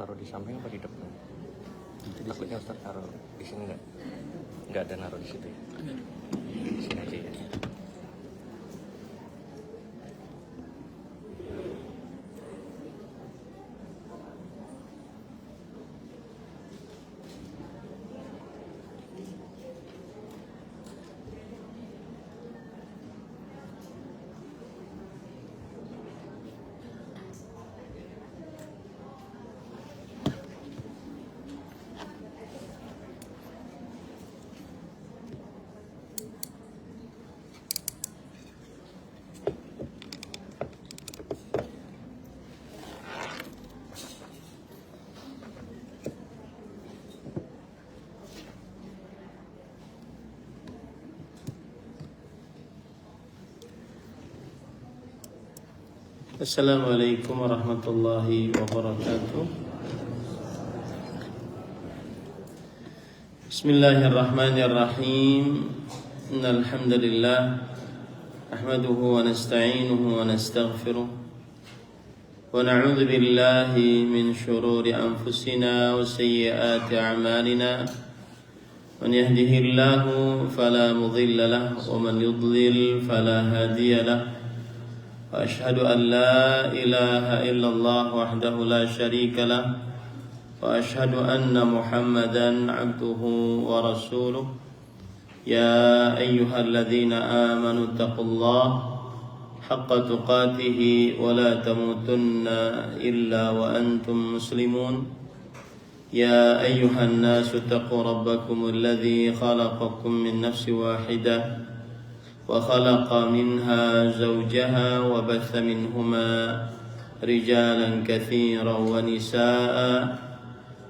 taruh di samping apa di depan? Takutnya Ustaz taruh di sini nggak ada naruh di situ ya? Di sini aja ya. Assalamualaikum warahmatullahi wabarakatuh. Bismillahirrahmanirrahim. Innal hamdalillah nahmaduhu wa nasta'inuhu wa nastaghfiruh wa na'udzu billahi min shururi anfusina wa sayyiati a'malina. Man yahdihillahu fala mudilla lahu wa man yudlil fala hadiya lahu. وأشهد أن لا إله إلا الله وحده لا شريك له وأشهد أن محمدا عبده ورسوله يا أيها الذين آمنوا اتقوا الله حق تقاته ولا تموتن إلا وأنتم مسلمون يا أيها الناس اتقوا ربكم الذي خلقكم من نفس واحدة وخلق منها زوجها وبث منهما رجالا كثيرا ونساء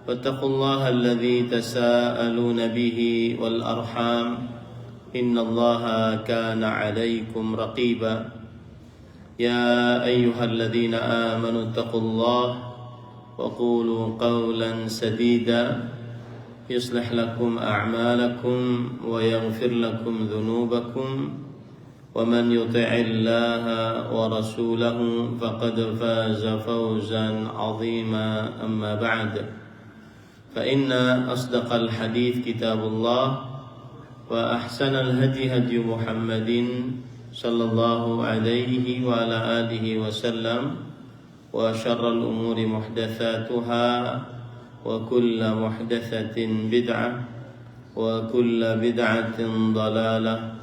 واتقوا الله الذي تساءلون به والأرحام إن الله كان عليكم رقيبا يا أيها الذين آمنوا اتقوا الله وقولوا قولا سديدا يصلح لكم أعمالكم ويغفر لكم ذنوبكم ومن يطع الله ورسوله فقد فاز فوزا عظيما أما بعد فإن أصدق الحديث كتاب الله وأحسن الهدي هدي محمد صلى الله عليه وعلى آله وسلم وشر الأمور محدثاتها وكل محدثة بدعة وكل بدعة ضلالة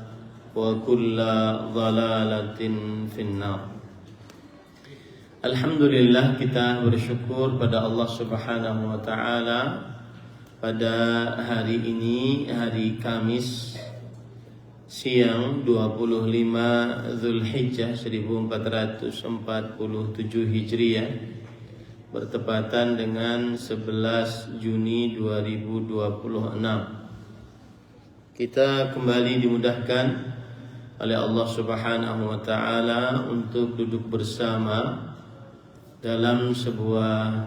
وكل ضلالة في النار. Alhamdulillah, kita bersyukur pada Allah Subhanahu wa taala pada hari ini, hari Kamis siang 25 Zulhijjah 1447 Hijriah bertepatan dengan 11 Juni 2026. Kita kembali dimudahkan oleh Allah Subhanahu wa taala untuk duduk bersama dalam sebuah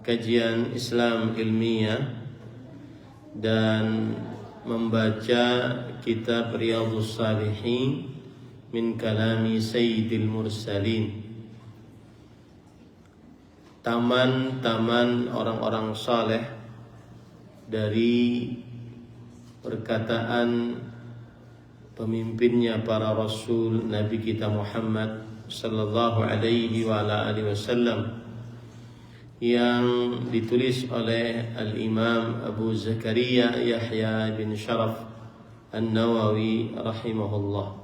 kajian Islam ilmiah dan membaca kitab Riyadhus Shalihin min kalami Sayyidil Mursalin, taman-taman orang-orang saleh dari perkataan pemimpinnya para rasul Nabi kita Muhammad sallallahu alaihi wa ala alihi wasallam yang ditulis oleh Al-Imam Abu Zakaria Yahya bin Sharaf An-Nawawi rahimahullah.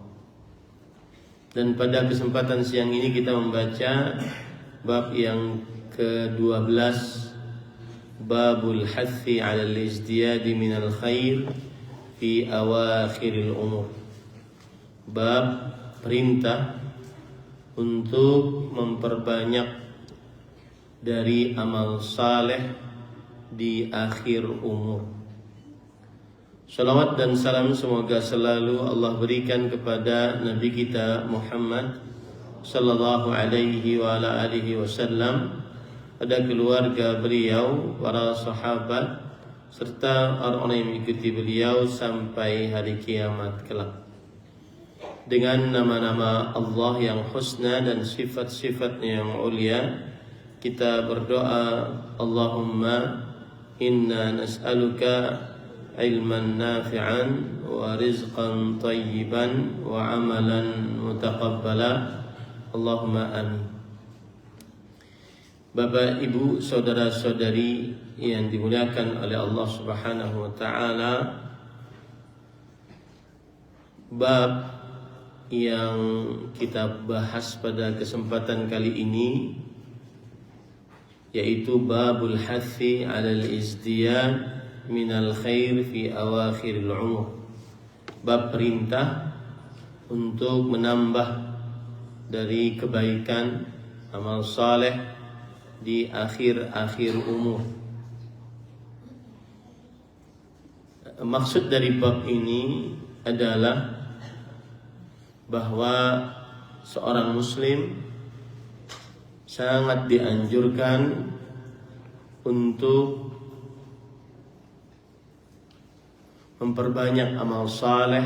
Dan pada kesempatan siang ini kita membaca bab yang ke-12, Babul Hathi 'ala al-Izdiyadi minal khair fi awakhiril umur. Bab perintah untuk memperbanyak dari amal saleh di akhir umur. Salawat dan salam semoga selalu Allah berikan kepada Nabi kita Muhammad sallallahu alaihi wa ala alihi wasallam, pada keluarga beliau, para sahabat, serta orang-orang yang mengikuti beliau sampai hari kiamat kelak. Dengan nama-nama Allah yang husna dan sifat-sifatnya yang ulia, kita berdoa, Allahumma inna nas'aluka ilman nafi'an wa rizqan tayyiban wa amalan mutaqabbala. Allahumma amin. Bapak, Ibu, saudara-saudari yang dimuliakan oleh Allah Subhanahu wa taala, bab yang kita bahas pada kesempatan kali ini yaitu babul hathi 'alal izdiyad minal khair fi awakhiril umur. Bab perintah untuk menambah dari kebaikan amal saleh di akhir-akhir umur. Maksud dari bab ini adalah bahwa seorang muslim sangat dianjurkan untuk memperbanyak amal saleh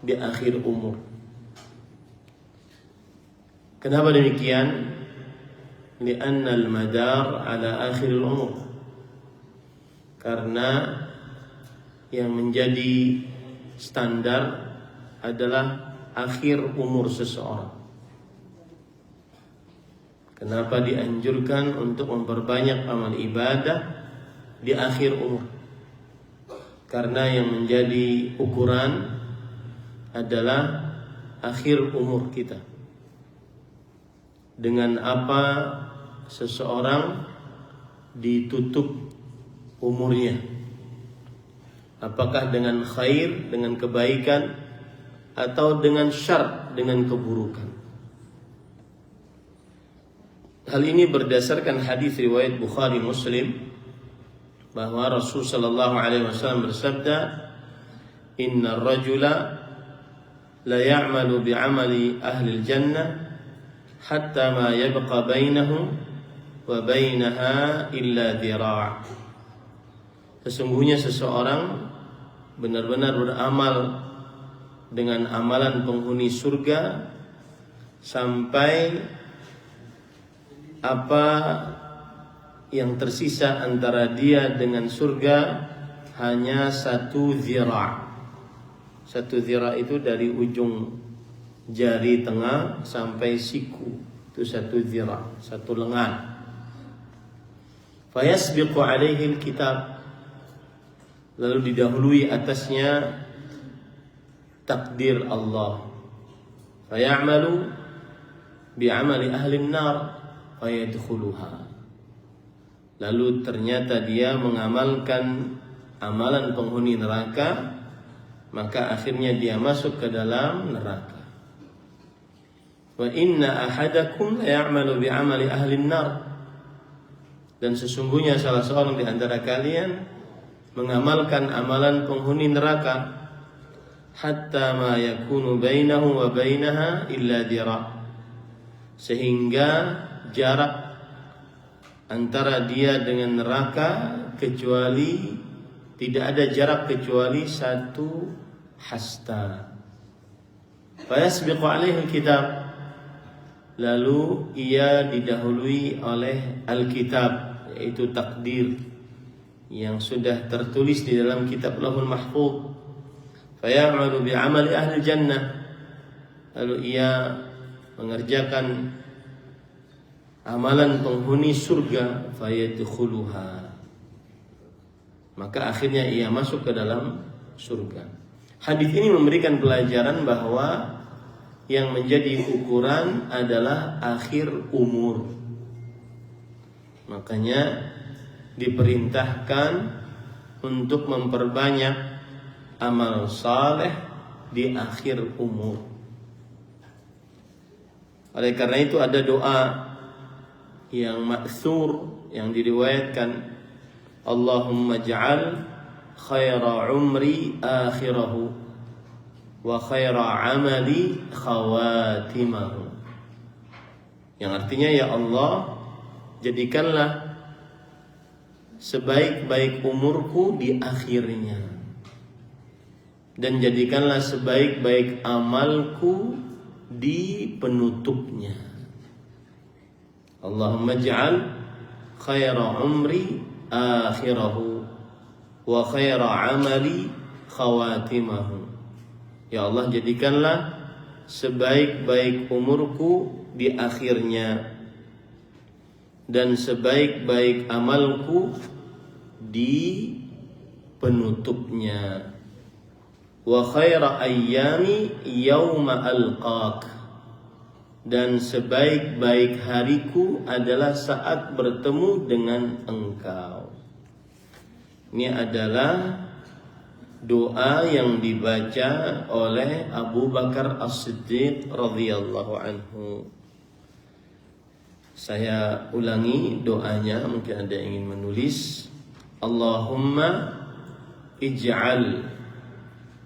di akhir umur. Kenapa demikian? Li'anna al-madar ala akhir umur. Karena yang menjadi standar adalah akhir umur seseorang. Kenapa dianjurkan untuk memperbanyak amal ibadah di akhir umur? Karena yang menjadi ukuran adalah akhir umur kita. Dengan apa seseorang ditutup umurnya? Apakah dengan khair, dengan kebaikan, atau dengan syarr, dengan keburukan? Hal ini berdasarkan hadis riwayat Bukhari Muslim bahwa Rasul sallallahu alaihi wasallam bersabda, "Innar rajula la ya'malu bi'amali ahli al-jannah hatta ma yabqa bainahu wa bainaha illa dhira'." Sesungguhnya seseorang benar-benar beramal dengan amalan penghuni surga sampai apa yang tersisa antara dia dengan surga hanya 1 zira'. 1 zira' itu dari ujung jari tengah sampai siku, itu 1 zira', 1 lengan. Fayasbiqu alaihi alkitab, lalu didahului atasnya takdir Allah. Fayamalu bi'amali ahli an-nar fayadkhuluha. Lalu ternyata dia mengamalkan amalan penghuni neraka, maka akhirnya dia masuk ke dalam neraka. Wa inna ahadakum la ya'malu bi'amali ahli an-nar. Dan sesungguhnya salah seorang di antara kalian mengamalkan amalan penghuni neraka hatta ma yakunu bainahu wa bainaha illa dira', sehingga jarak antara dia dengan neraka kecuali tidak ada jarak kecuali 1 hasta. Fayasbiqu alaihi kitab, lalu ia didahului oleh Alkitab, yaitu takdir yang sudah tertulis di dalam kitab Lauhul Mahfuz. Fayamalu bi'amali ahli jannah, lalu ia mengerjakan amalan penghuni surga, fayadkhuluha, maka akhirnya ia masuk ke dalam surga. Hadis ini memberikan pelajaran bahwa yang menjadi ukuran adalah akhir umur. Makanya diperintahkan untuk memperbanyak amal saleh di akhir umur. Oleh karena itu ada doa yang ma'thur, yang diriwayatkan, Allahumma ja'al khaira umri akhirahu wa khaira amali khawatimahu. Yang artinya, ya Allah, jadikanlah sebaik-baik umurku di akhirnya, dan jadikanlah sebaik-baik amalku di penutupnya. Allahumma ij'al khaira umri akhirahu wa khaira amali khawatimahu. Ya Allah, jadikanlah sebaik-baik umurku di akhirnya dan sebaik-baik amalku di penutupnya. Wa khaira ayyami yauma alqaq, dan sebaik-baik hariku adalah saat bertemu dengan engkau. Ini adalah doa yang dibaca oleh Abu Bakar As-Siddiq radhiyallahu anhu. Saya ulangi doanya, mungkin ada yang ingin menulis. Allahumma ij'al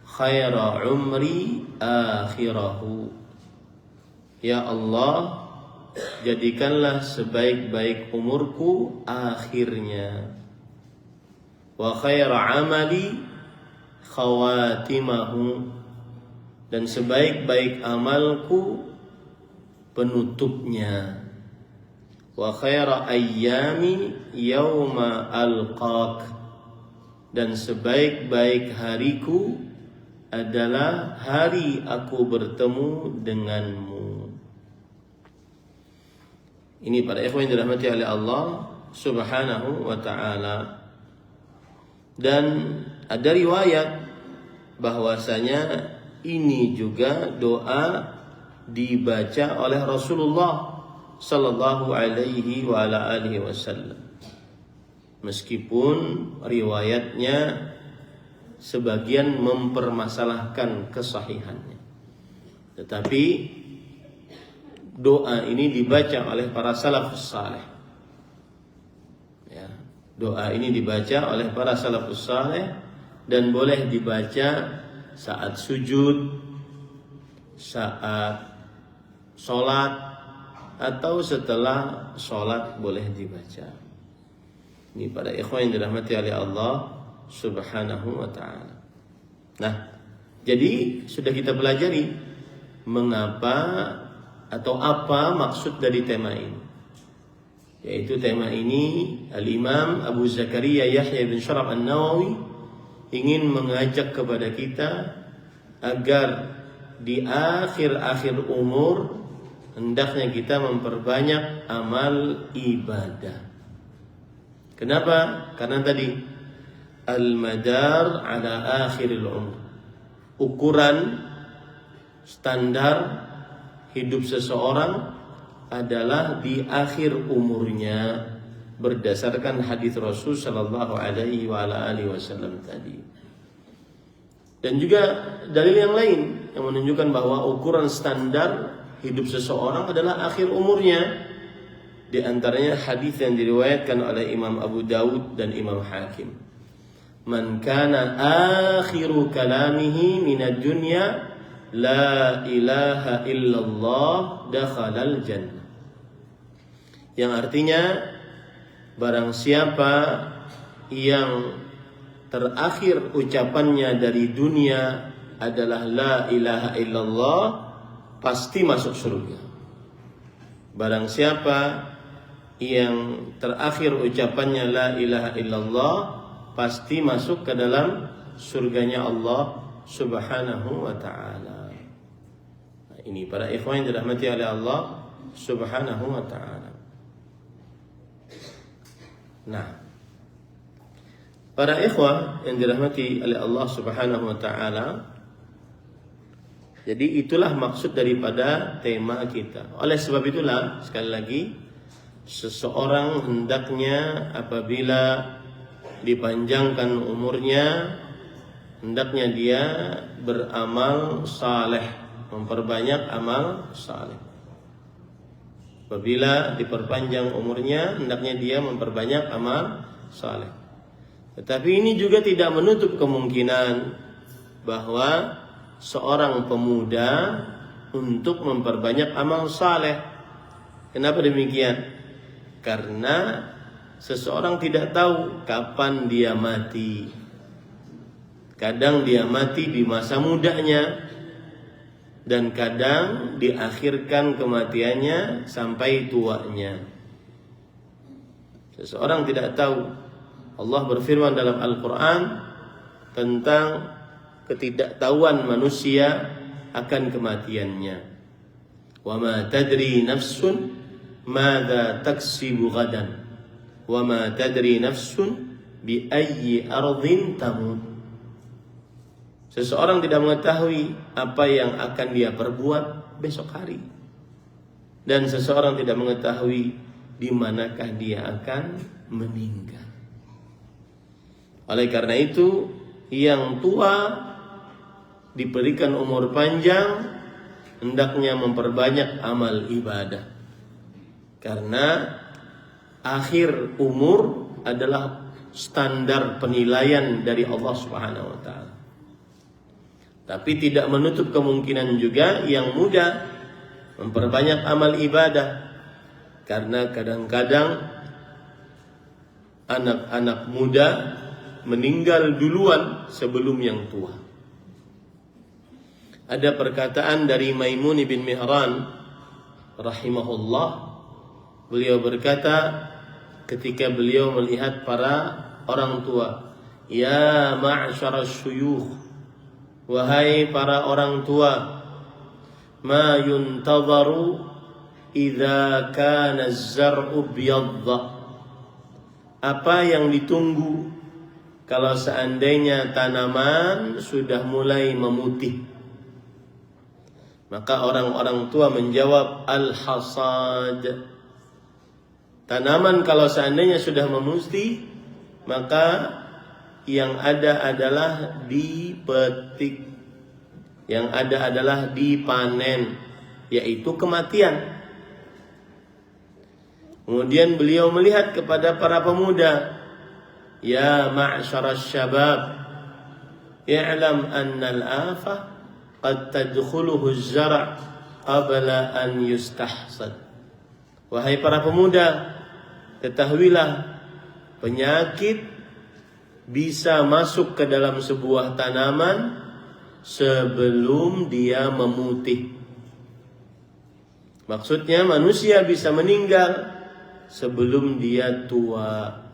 khaira umri akhirahu. Ya Allah, jadikanlah sebaik-baik umurku akhirnya. Wa khaira amali khawatimahu, dan sebaik-baik amalku penutupnya. Wa khaira ayyami yauma alqaq, dan sebaik-baik hariku adalah hari aku bertemu denganmu. Ini para ikhwan yang dirahmati oleh Allah Subhanahu wa ta'ala. Dan ada riwayat bahwasanya ini juga doa dibaca oleh Rasulullah sallallahu alaihi wa ala alihi wasallam. Meskipun riwayatnya sebagian mempermasalahkan kesahihannya, tetapi doa ini dibaca oleh para salafus saleh. Ya, doa ini dibaca oleh para salafus saleh dan boleh dibaca saat sujud, saat sholat, atau setelah sholat boleh dibaca. Ini pada ikhwan yang dirahmati oleh Allah Subhanahu wa ta'ala. Nah, jadi sudah kita pelajari mengapa atau apa maksud dari tema ini. Yaitu tema ini Al-Imam Abu Zakaria Yahya bin Syaraf An-Nawawi ingin mengajak kepada kita agar di akhir-akhir umur hendaknya kita memperbanyak amal ibadah. Kenapa? Karena tadi al-madar ala akhiril umur, ukuran standar hidup seseorang adalah di akhir umurnya berdasarkan hadis Rasul sallallahu alaihi wa ala alihi wasallam tadi. Dan juga dalil yang lain yang menunjukkan bahwa ukuran standar hidup seseorang adalah akhir umurnya. Di antaranya hadis yang diriwayatkan oleh Imam Abu Dawud dan Imam Hakim. Man kana akhiru kalamihi minad dunya la ilaha illallah dakhalal jannah. Yang artinya barang siapa yang terakhir ucapannya dari dunia adalah la ilaha illallah, pasti masuk surga. Barang siapa yang terakhir ucapannya la ilaha illallah, pasti masuk ke dalam surganya Allah Subhanahu wa ta'ala. Nah, ini para ikhwan yang dirahmati oleh Allah Subhanahu wa ta'ala. Nah, para ikhwah yang dirahmati oleh Allah Subhanahu wa ta'ala, jadi itulah maksud daripada tema kita. Oleh sebab itulah, sekali lagi, seseorang hendaknya apabila dipanjangkan umurnya, hendaknya dia beramal saleh, memperbanyak amal saleh. Apabila diperpanjang umurnya, hendaknya dia memperbanyak amal saleh. Tetapi ini juga tidak menutup kemungkinan bahwa seorang pemuda untuk memperbanyak amal saleh. Kenapa demikian? Karena seseorang tidak tahu kapan dia mati. Kadang dia mati di masa mudanya, dan kadang diakhirkan kematiannya sampai tuanya. Seseorang tidak tahu. Allah berfirman dalam Al-Quran tentang ketidaktahuan manusia akan kematiannya. Wa ma tadri nafsun madza taksibu ghadan wa ma tadri nafsun bi ayyi ardhin tamut. Seseorang tidak mengetahui apa yang akan dia perbuat besok hari. Dan seseorang tidak mengetahui di manakah dia akan meninggal. Oleh karena itu, yang tua diberikan umur panjang hendaknya memperbanyak amal ibadah. Karena akhir umur adalah standar penilaian dari Allah Subhanahu wa taala. Tapi tidak menutup kemungkinan juga yang muda memperbanyak amal ibadah. Karena kadang-kadang anak-anak muda meninggal duluan sebelum yang tua. Ada perkataan dari Maimun bin Mihran rahimahullah. Beliau berkata ketika beliau melihat para orang tua, "Ya ma'syaras syuyukh, wahai para orang tua, ma yuntadharu idza kana az-zar'u biyadda." Apa yang ditunggu kalau seandainya tanaman sudah mulai memutih? Maka orang-orang tua menjawab, al-hasad. Tanaman kalau seandainya sudah memutih, maka yang ada adalah dipetik, yang ada adalah dipanen, yaitu kematian. Kemudian beliau melihat kepada para pemuda, "Ya ma'syaras syabab, i'lam anna al-afah qad tadkhuluhu az-zar' qabla an yustahsad." Wahai para pemuda, ketahuilah penyakit bisa masuk ke dalam sebuah tanaman sebelum dia memutih. Maksudnya manusia bisa meninggal sebelum dia tua.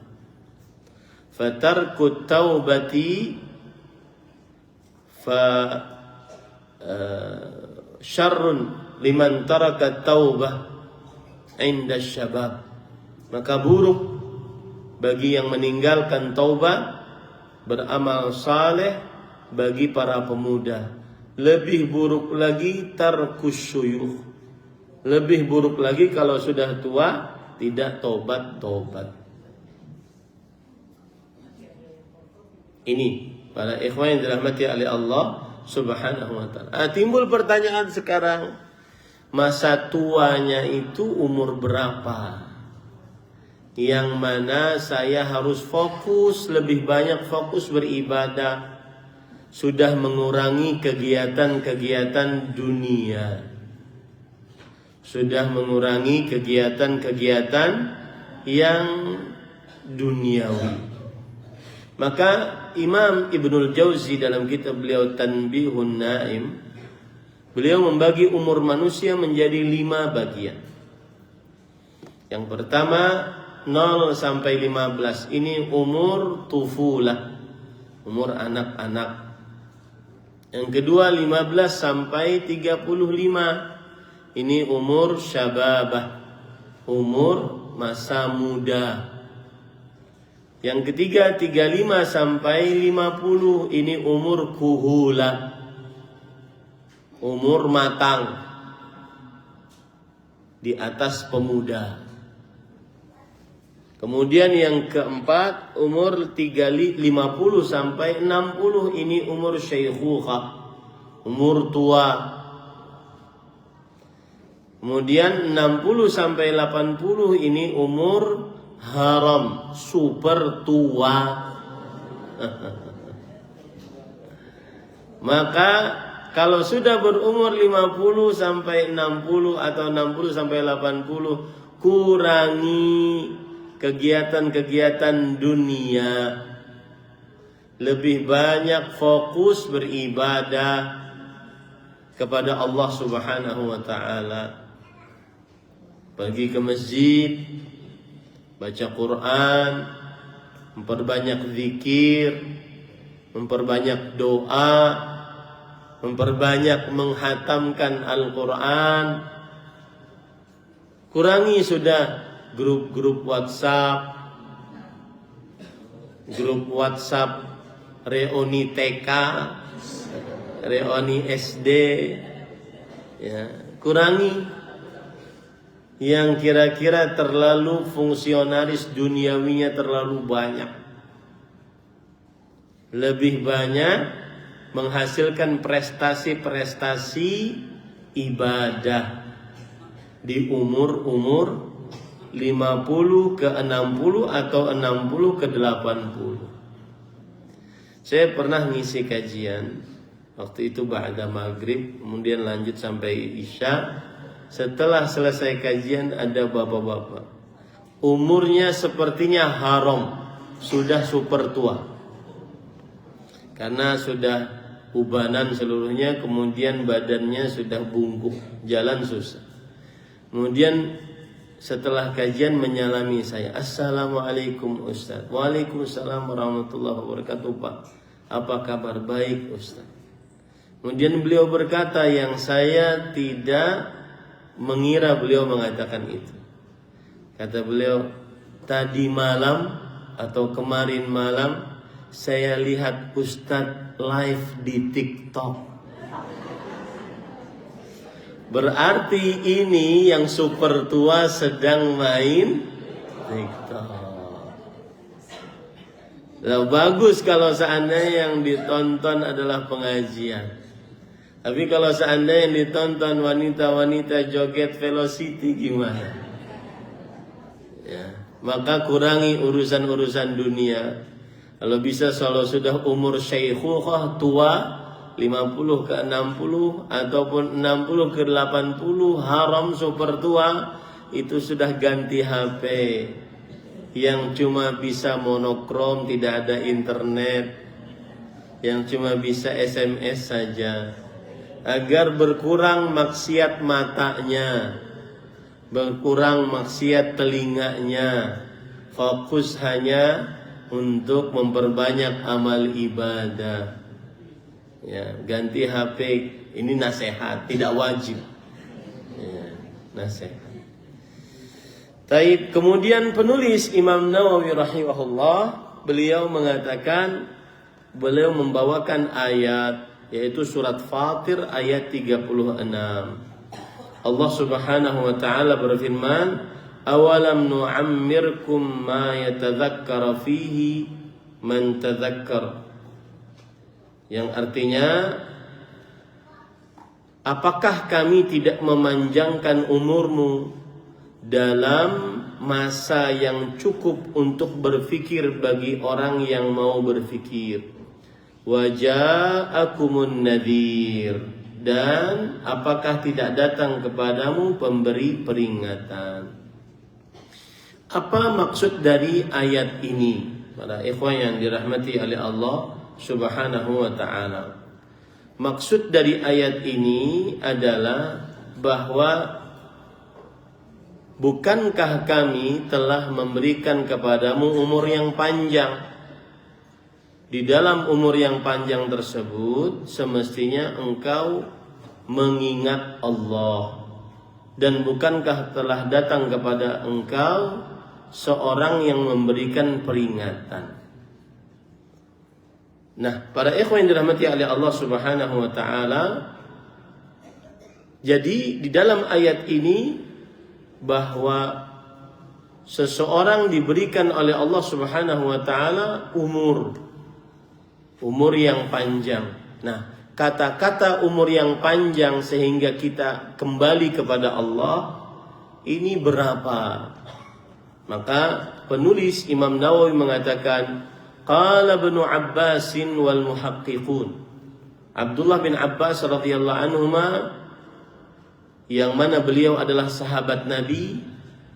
Fatarkut taubati fa syarrun liman taraka taubah inda syabab. Maka buruk bagi yang meninggalkan taubat beramal saleh bagi para pemuda. Lebih buruk lagi tarkus syuyukh. Lebih buruk lagi kalau sudah tua tidak tobat. Ini para ikhwan yang dirahmati oleh Allah Subhanahu wa taala. Timbul pertanyaan sekarang, masa tuanya itu umur berapa? Yang mana saya harus fokus, lebih banyak fokus beribadah, sudah mengurangi kegiatan-kegiatan dunia, sudah mengurangi kegiatan-kegiatan yang duniawi. Maka Imam Ibnul Jauzi dalam kitab beliau Tanbihun Naim, beliau membagi umur manusia menjadi 5 bagian. Yang pertama 0 sampai 15 ini umur tufulah, umur anak-anak. Yang kedua 15 sampai 35 ini umur syababah, umur masa muda. Yang ketiga 35 sampai 50 ini umur kuhula, umur matang, di atas pemuda. Kemudian yang keempat umur 50 sampai 60 ini umur syaikhukhah, umur tua. Kemudian 60 sampai 80 ini umur haram, super tua. Maka kalau sudah berumur 50 sampai 60 atau 60 sampai 80, kurangi kegiatan-kegiatan dunia. Lebih banyak fokus beribadah kepada Allah Subhanahu wa taala. Pergi ke masjid, baca Quran, memperbanyak zikir, memperbanyak doa, memperbanyak menghatamkan Al-Quran. Kurangi sudah grup-grup WhatsApp reuni TK, reuni SD, ya, kurangi yang kira-kira terlalu fungsionalis, duniawinya terlalu banyak. Lebih banyak menghasilkan prestasi-prestasi ibadah di umur 50 ke 60 atau 60 ke 80. Saya pernah ngisi kajian waktu itu ba'da maghrib, kemudian lanjut sampai isya. Setelah selesai kajian ada bapak-bapak, umurnya sepertinya haram, sudah super tua, karena sudah ubanan seluruhnya, kemudian badannya sudah bungkuk, jalan susah. Kemudian setelah kajian menyalami saya, "Assalamualaikum Ustaz." "Waalaikumsalam warahmatullahi wabarakatuh Pak. Apa kabar?" "Baik Ustaz." Kemudian beliau berkata yang saya tidak mengira beliau mengatakan itu. Kata beliau, "Tadi malam atau kemarin malam saya lihat Ustadz live di TikTok." Berarti ini yang super tua sedang main TikTok. Nah, bagus kalau seandainya yang ditonton adalah pengajian. Tapi kalau seandainya yang ditonton wanita-wanita joget velocity gimana? Ya, maka kurangi urusan-urusan dunia. Kalau bisa kalau sudah umur syaikhukhah, tua, 50 ke 60 ataupun 60 ke 80, haram super tua, itu sudah ganti HP yang cuma bisa monokrom, tidak ada internet, yang cuma bisa SMS saja, agar berkurang maksiat matanya, berkurang maksiat telinganya, fokus hanya untuk memperbanyak amal ibadah. Ya, ganti HP ini nasihat, tidak wajib. Ya, nasihat. Taib. Kemudian penulis Imam Nawawi rahimahullah, beliau mengatakan, beliau membawakan ayat, yaitu surat Fatir ayat 36. Allah Subhanahu wa taala berfirman, "Awalam nu'ammirkum ma yatadzakkara fihi man tadzakkar." Yang artinya, apakah kami tidak memanjangkan umurmu dalam masa yang cukup untuk berfikir bagi orang yang mau berfikir? Waja'akumun nadhir, dan apakah tidak datang kepadamu pemberi peringatan? Apa maksud dari ayat ini, para ikhwan yang dirahmati oleh Allah Subhanahu wa ta'ala? Maksud dari ayat ini adalah bahwa bukankah kami telah memberikan kepadamu umur yang panjang? Di dalam umur yang panjang tersebut semestinya engkau mengingat Allah. Dan bukankah telah datang kepada engkau seorang yang memberikan peringatan? Nah, para ikhwan yang dirahmati oleh Allah Subhanahu wa ta'ala, jadi di dalam ayat ini bahwa seseorang diberikan oleh Allah Subhanahu wa ta'ala umur yang panjang. Nah, kata-kata umur yang panjang sehingga kita kembali kepada Allah, ini berapa? Maka penulis Imam Nawawi mengatakan, qala Ibnu Abbasin wal muhaqqiqun. Abdullah bin Abbas radhiyallahu anhuma, yang mana beliau adalah sahabat Nabi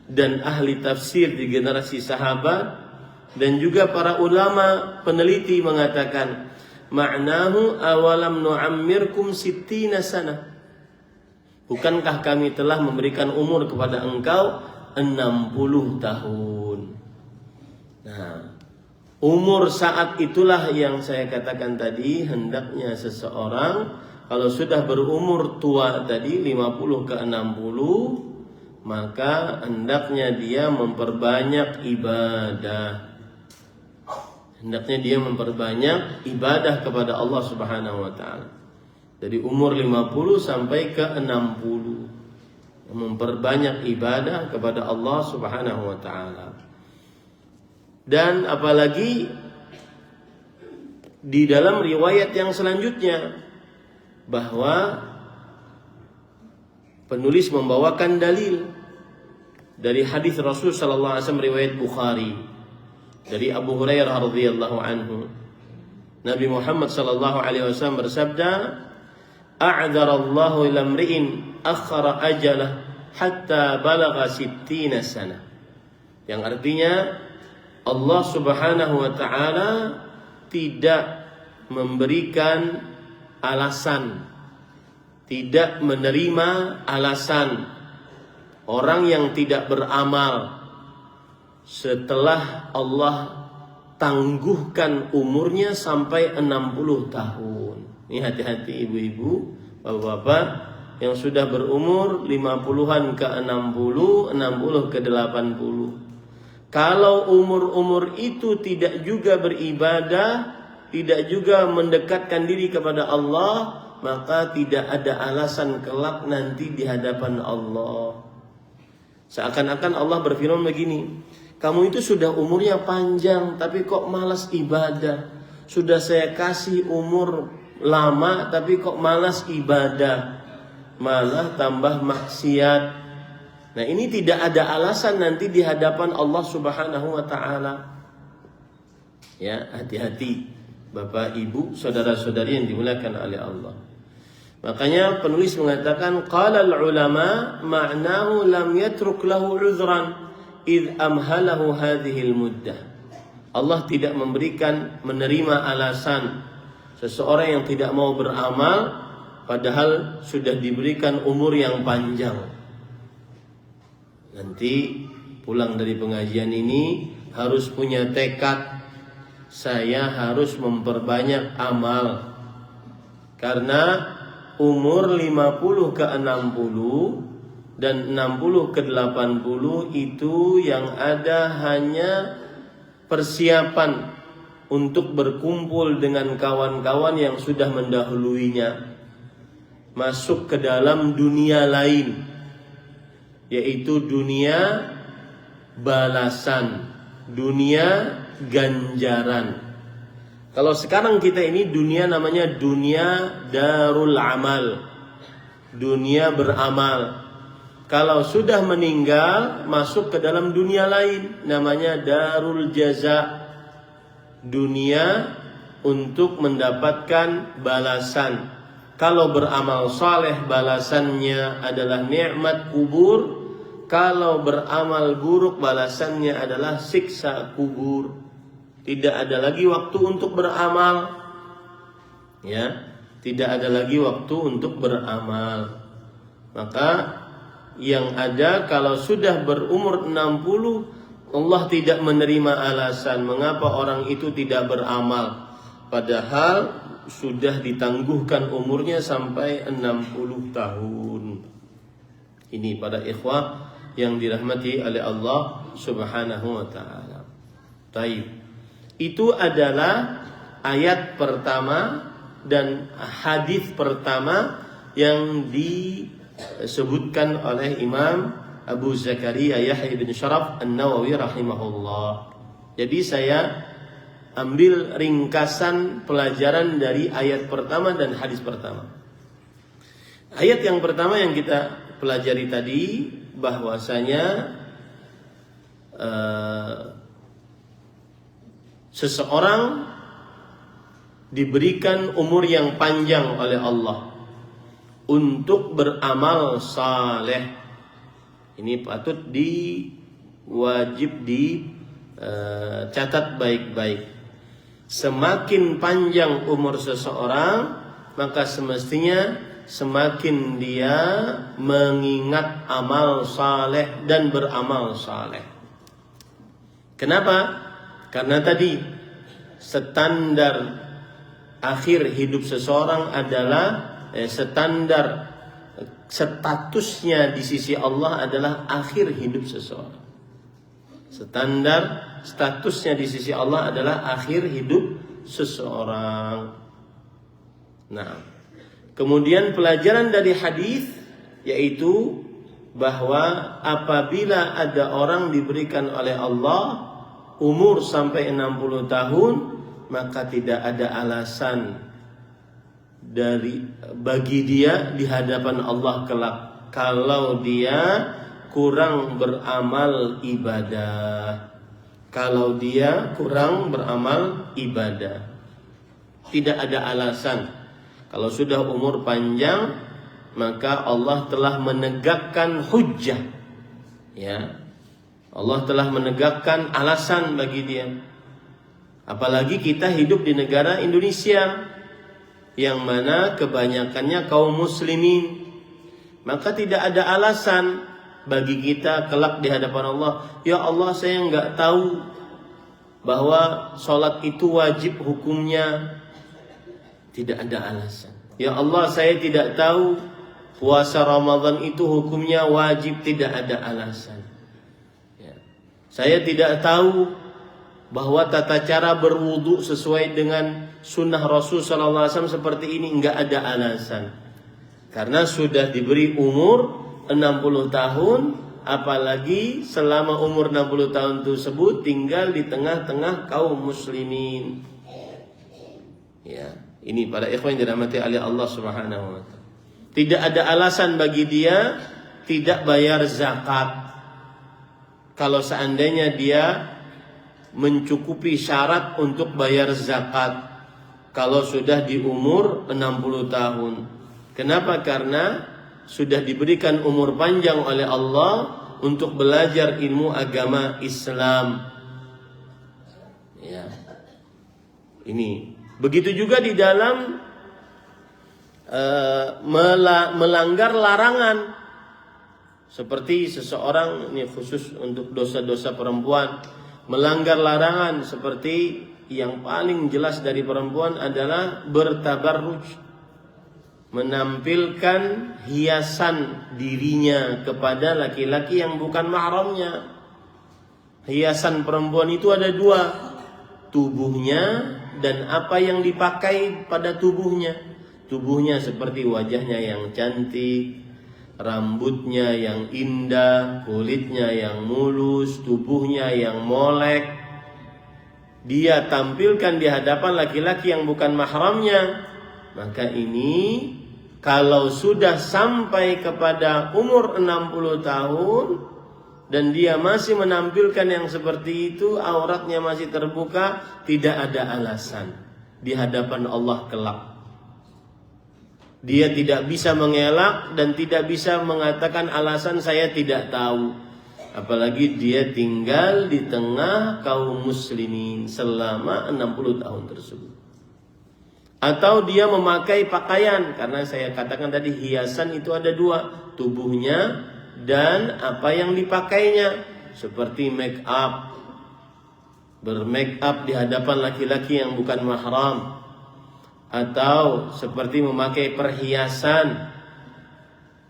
dan ahli tafsir di generasi sahabat, dan juga para ulama peneliti mengatakan, ma'nahu awalam nu'ammirkum sittina sana. Bukankah kami telah memberikan umur kepada engkau 60 tahun? Nah, umur saat itulah yang saya katakan tadi, hendaknya seseorang kalau sudah berumur tua tadi 50 ke 60, maka hendaknya dia memperbanyak ibadah. Hendaknya dia memperbanyak ibadah kepada Allah Subhanahu wa taala. Dari umur 50 sampai ke 60. Memperbanyak ibadah kepada Allah Subhanahu wa taala. Dan apalagi di dalam riwayat yang selanjutnya bahwa penulis membawakan dalil dari hadis Rasul sallallahu alaihi wasallam riwayat Bukhari dari Abu Hurairah radhiyallahu anhu. Nabi Muhammad sallallahu alaihi wasallam bersabda, "A'dzarallahu lamri'in akhara ajalah hatta balagha 60 sana." Yang artinya Allah Subhanahu wa taala tidak memberikan alasan, tidak menerima alasan orang yang tidak beramal setelah Allah tangguhkan umurnya sampai 60 tahun. Ini hati-hati ibu-ibu, bapak-bapak yang sudah berumur 50-an ke 60, 60 ke 80. Kalau umur-umur itu tidak juga beribadah, tidak juga mendekatkan diri kepada Allah, maka tidak ada alasan kelak nanti di hadapan Allah. Seakan-akan Allah berfirman begini, kamu itu sudah umurnya panjang tapi kok malas ibadah. Sudah saya kasih umur lama tapi kok malas ibadah, malah tambah maksiat. Nah, ini tidak ada alasan nanti di hadapan Allah Subhanahu wa taala. Ya, hati-hati Bapak, Ibu, saudara-saudari yang dimuliakan oleh Allah. Makanya penulis mengatakan qala al-ulama ma'nahu lam yatruk lahu 'udhran id amhalahu hadhihi al-muddah. Allah tidak menerima alasan seseorang yang tidak mau beramal padahal sudah diberikan umur yang panjang. Nanti pulang dari pengajian ini harus punya tekad, saya harus memperbanyak amal. Karena umur 50 ke 60 dan 60 ke 80 itu yang ada hanya persiapan untuk berkumpul dengan kawan-kawan yang sudah mendahuluinya, masuk ke dalam dunia lain, yaitu dunia balasan, dunia ganjaran. Kalau sekarang kita ini dunia namanya dunia darul amal, dunia beramal. Kalau sudah meninggal masuk ke dalam dunia lain namanya darul jaza, dunia untuk mendapatkan balasan. Kalau beramal saleh balasannya adalah nikmat kubur, kalau beramal buruk balasannya adalah siksa kubur. Tidak ada lagi waktu untuk beramal. Ya, tidak ada lagi waktu untuk beramal. Maka yang ada kalau sudah berumur 60, Allah tidak menerima alasan mengapa orang itu tidak beramal, padahal sudah ditangguhkan umurnya sampai 60 tahun. Ini para ikhwah yang dirahmati oleh Allah Subhanahu wa taala. Taib. Itu adalah ayat pertama dan hadis pertama yang disebutkan oleh Imam Abu Zakaria Yahya bin Syaraf An-Nawawi rahimahullah. Jadi saya ambil ringkasan pelajaran dari ayat pertama dan hadis pertama. Ayat yang pertama yang kita pelajari tadi bahwasanya seseorang diberikan umur yang panjang oleh Allah untuk beramal saleh. Ini patut wajib dicatat baik-baik. Semakin panjang umur seseorang, maka semestinya semakin dia mengingat amal saleh dan beramal saleh. Kenapa? Karena tadi standar akhir hidup seseorang adalah standar statusnya di sisi Allah adalah akhir hidup seseorang. Standar statusnya di sisi Allah adalah akhir hidup seseorang. Nah, kemudian pelajaran dari hadis yaitu bahwa apabila ada orang diberikan oleh Allah umur sampai 60 tahun, maka tidak ada alasan bagi dia di hadapan Allah kelak kalau dia kurang beramal ibadah. Kalau dia kurang beramal ibadah, tidak ada alasan. Kalau sudah umur panjang, maka Allah telah menegakkan hujjah. Ya, Allah telah menegakkan alasan bagi dia. Apalagi kita hidup di negara Indonesia, yang mana kebanyakannya kaum muslimin, maka tidak ada alasan bagi kita kelak di hadapan Allah, ya Allah saya nggak tahu bahwa sholat itu wajib hukumnya. Tidak ada alasan. Ya Allah saya tidak tahu puasa Ramadan itu hukumnya wajib. Tidak ada alasan. Ya. Saya tidak tahu bahwa tata cara berwudu sesuai dengan sunnah Rasul SAW seperti ini. Nggak ada alasan. Karena sudah diberi umur 60 tahun, apalagi selama umur 60 tahun tersebut tinggal di tengah-tengah kaum muslimin. Ya, ini para ikhwan yang dirahmati oleh Allah Subhanahu wa taala. Tidak ada alasan bagi dia tidak bayar zakat. Kalau seandainya dia mencukupi syarat untuk bayar zakat kalau sudah di umur 60 tahun. Kenapa? Karena sudah diberikan umur panjang oleh Allah untuk belajar ilmu agama Islam. Ya. Ini. Begitu juga di dalam melanggar larangan. Seperti seseorang, ini khusus untuk dosa-dosa perempuan, melanggar larangan seperti yang paling jelas dari perempuan adalah bertabarruj. Menampilkan hiasan dirinya kepada laki-laki yang bukan mahramnya. Hiasan perempuan itu ada dua, tubuhnya dan apa yang dipakai pada tubuhnya. Tubuhnya seperti wajahnya yang cantik, rambutnya yang indah, kulitnya yang mulus, tubuhnya yang molek. Dia tampilkan di hadapan laki-laki yang bukan mahramnya. Maka ini kalau sudah sampai kepada umur 60 tahun dan dia masih menampilkan yang seperti itu, auratnya masih terbuka, tidak ada alasan di hadapan Allah kelak. Dia tidak bisa mengelak dan tidak bisa mengatakan alasan saya tidak tahu. Apalagi dia tinggal di tengah kaum muslimin selama 60 tahun tersebut. Atau dia memakai pakaian, karena saya katakan tadi hiasan itu ada dua, tubuhnya dan apa yang dipakainya, seperti make up, bermake up di hadapan laki-laki yang bukan mahram, atau seperti memakai perhiasan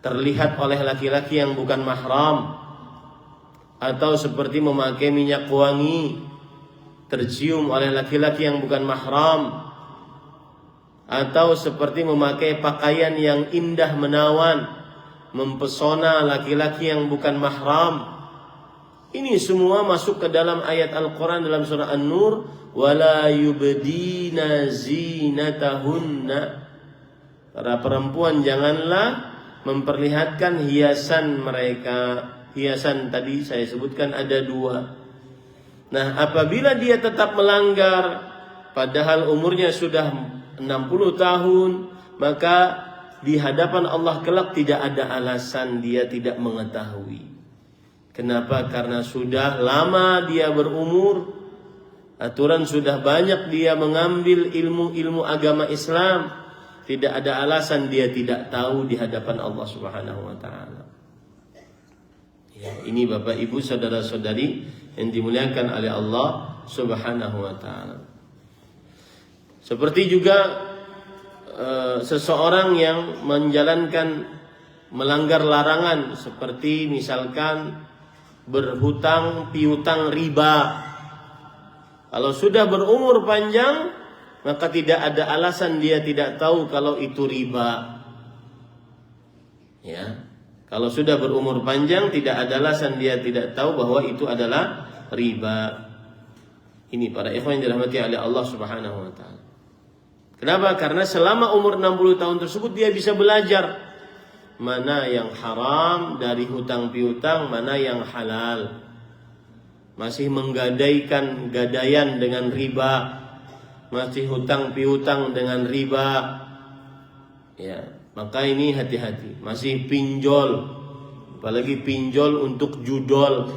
terlihat oleh laki-laki yang bukan mahram, atau seperti memakai minyak wangi tercium oleh laki-laki yang bukan mahram, atau seperti memakai pakaian yang indah menawan, mempesona laki-laki yang bukan mahram. Ini semua masuk ke dalam ayat Al-Quran dalam surah An-Nur, wala yubdina zinatahunna. Para perempuan janganlah memperlihatkan hiasan mereka. Hiasan tadi saya sebutkan ada dua. Nah, apabila dia tetap melanggar padahal umurnya sudah 60 tahun, maka di hadapan Allah kelak tidak ada alasan dia tidak mengetahui. Kenapa? Karena sudah lama dia berumur, aturan sudah banyak dia mengambil ilmu-ilmu agama Islam, tidak ada alasan dia tidak tahu di hadapan Allah Subhanahu wa taala. Ya, ini Bapak Ibu saudara-saudari yang dimuliakan oleh Allah Subhanahu wa ta'ala. Seperti juga seseorang yang melanggar larangan, seperti misalkan berhutang piutang riba. Kalau sudah berumur panjang, maka tidak ada alasan dia tidak tahu kalau itu riba. Ya, kalau sudah berumur panjang, tidak ada alasan dia tidak tahu bahwa itu adalah riba. Ini para ikhwan yang dirahmati oleh Allah Subhanahu wa ta'ala. Kenapa? Karena selama umur 60 tahun tersebut dia bisa belajar mana yang haram dari hutang piutang, mana yang halal. Masih menggadaikan gadaian dengan riba, masih hutang piutang dengan riba. Ya, maka ini hati-hati. Masih pinjol, apalagi pinjol untuk judol.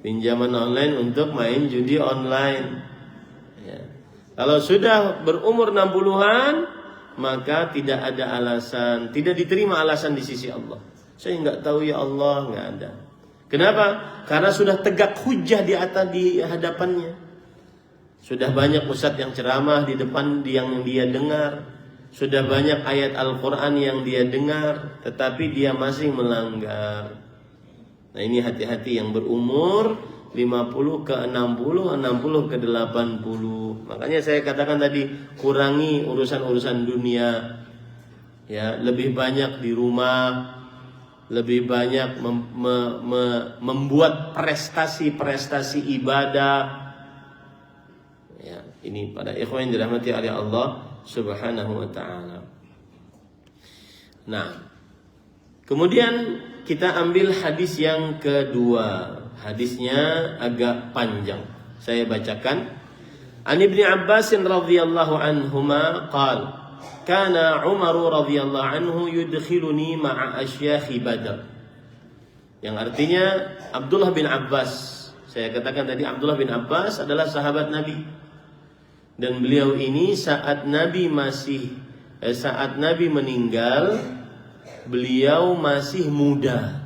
Pinjaman online untuk main judi online. Ya. Kalau sudah berumur 60-an, maka tidak ada alasan, tidak diterima alasan di sisi Allah. Saya nggak tahu ya Allah, nggak ada. Kenapa? Karena sudah tegak hujjah di atas di hadapannya. Sudah banyak ustadz yang ceramah di depan yang dia dengar. Sudah banyak ayat Al-Quran yang dia dengar, tetapi dia masih melanggar. Nah ini hati-hati yang berumur 50 ke 60, 60 ke 80. Makanya saya katakan tadi, kurangi urusan-urusan dunia. Ya, lebih banyak di rumah, lebih banyak membuat prestasi-prestasi ibadah. Ya, ini pada ikhwan yang dirahmati oleh Allah Subhanahu wa ta'ala. Nah, kemudian kita ambil hadis yang kedua. Hadisnya agak panjang. Saya bacakan. An Ibnu Abbas radhiyallahu anhuma qala kana Umar radhiyallahu anhu yudkhiluni ma'a asyakhi Badr. Yang artinya Abdullah bin Abbas. Saya katakan tadi Abdullah bin Abbas adalah sahabat Nabi. Dan beliau ini saat Nabi meninggal, beliau masih muda.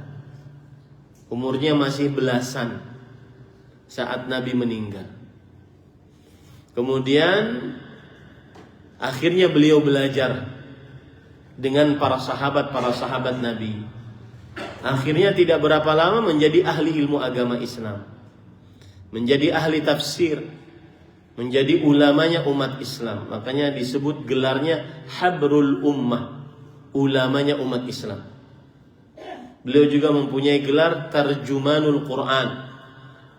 Umurnya masih belasan saat Nabi meninggal. Kemudian akhirnya beliau belajar dengan para sahabat Nabi. Akhirnya tidak berapa lama menjadi ahli ilmu agama Islam, menjadi ahli tafsir, menjadi ulamanya umat Islam. Makanya disebut gelarnya Habrul Ummah, ulamanya umat Islam. Beliau juga mempunyai gelar Tarjumanul Quran,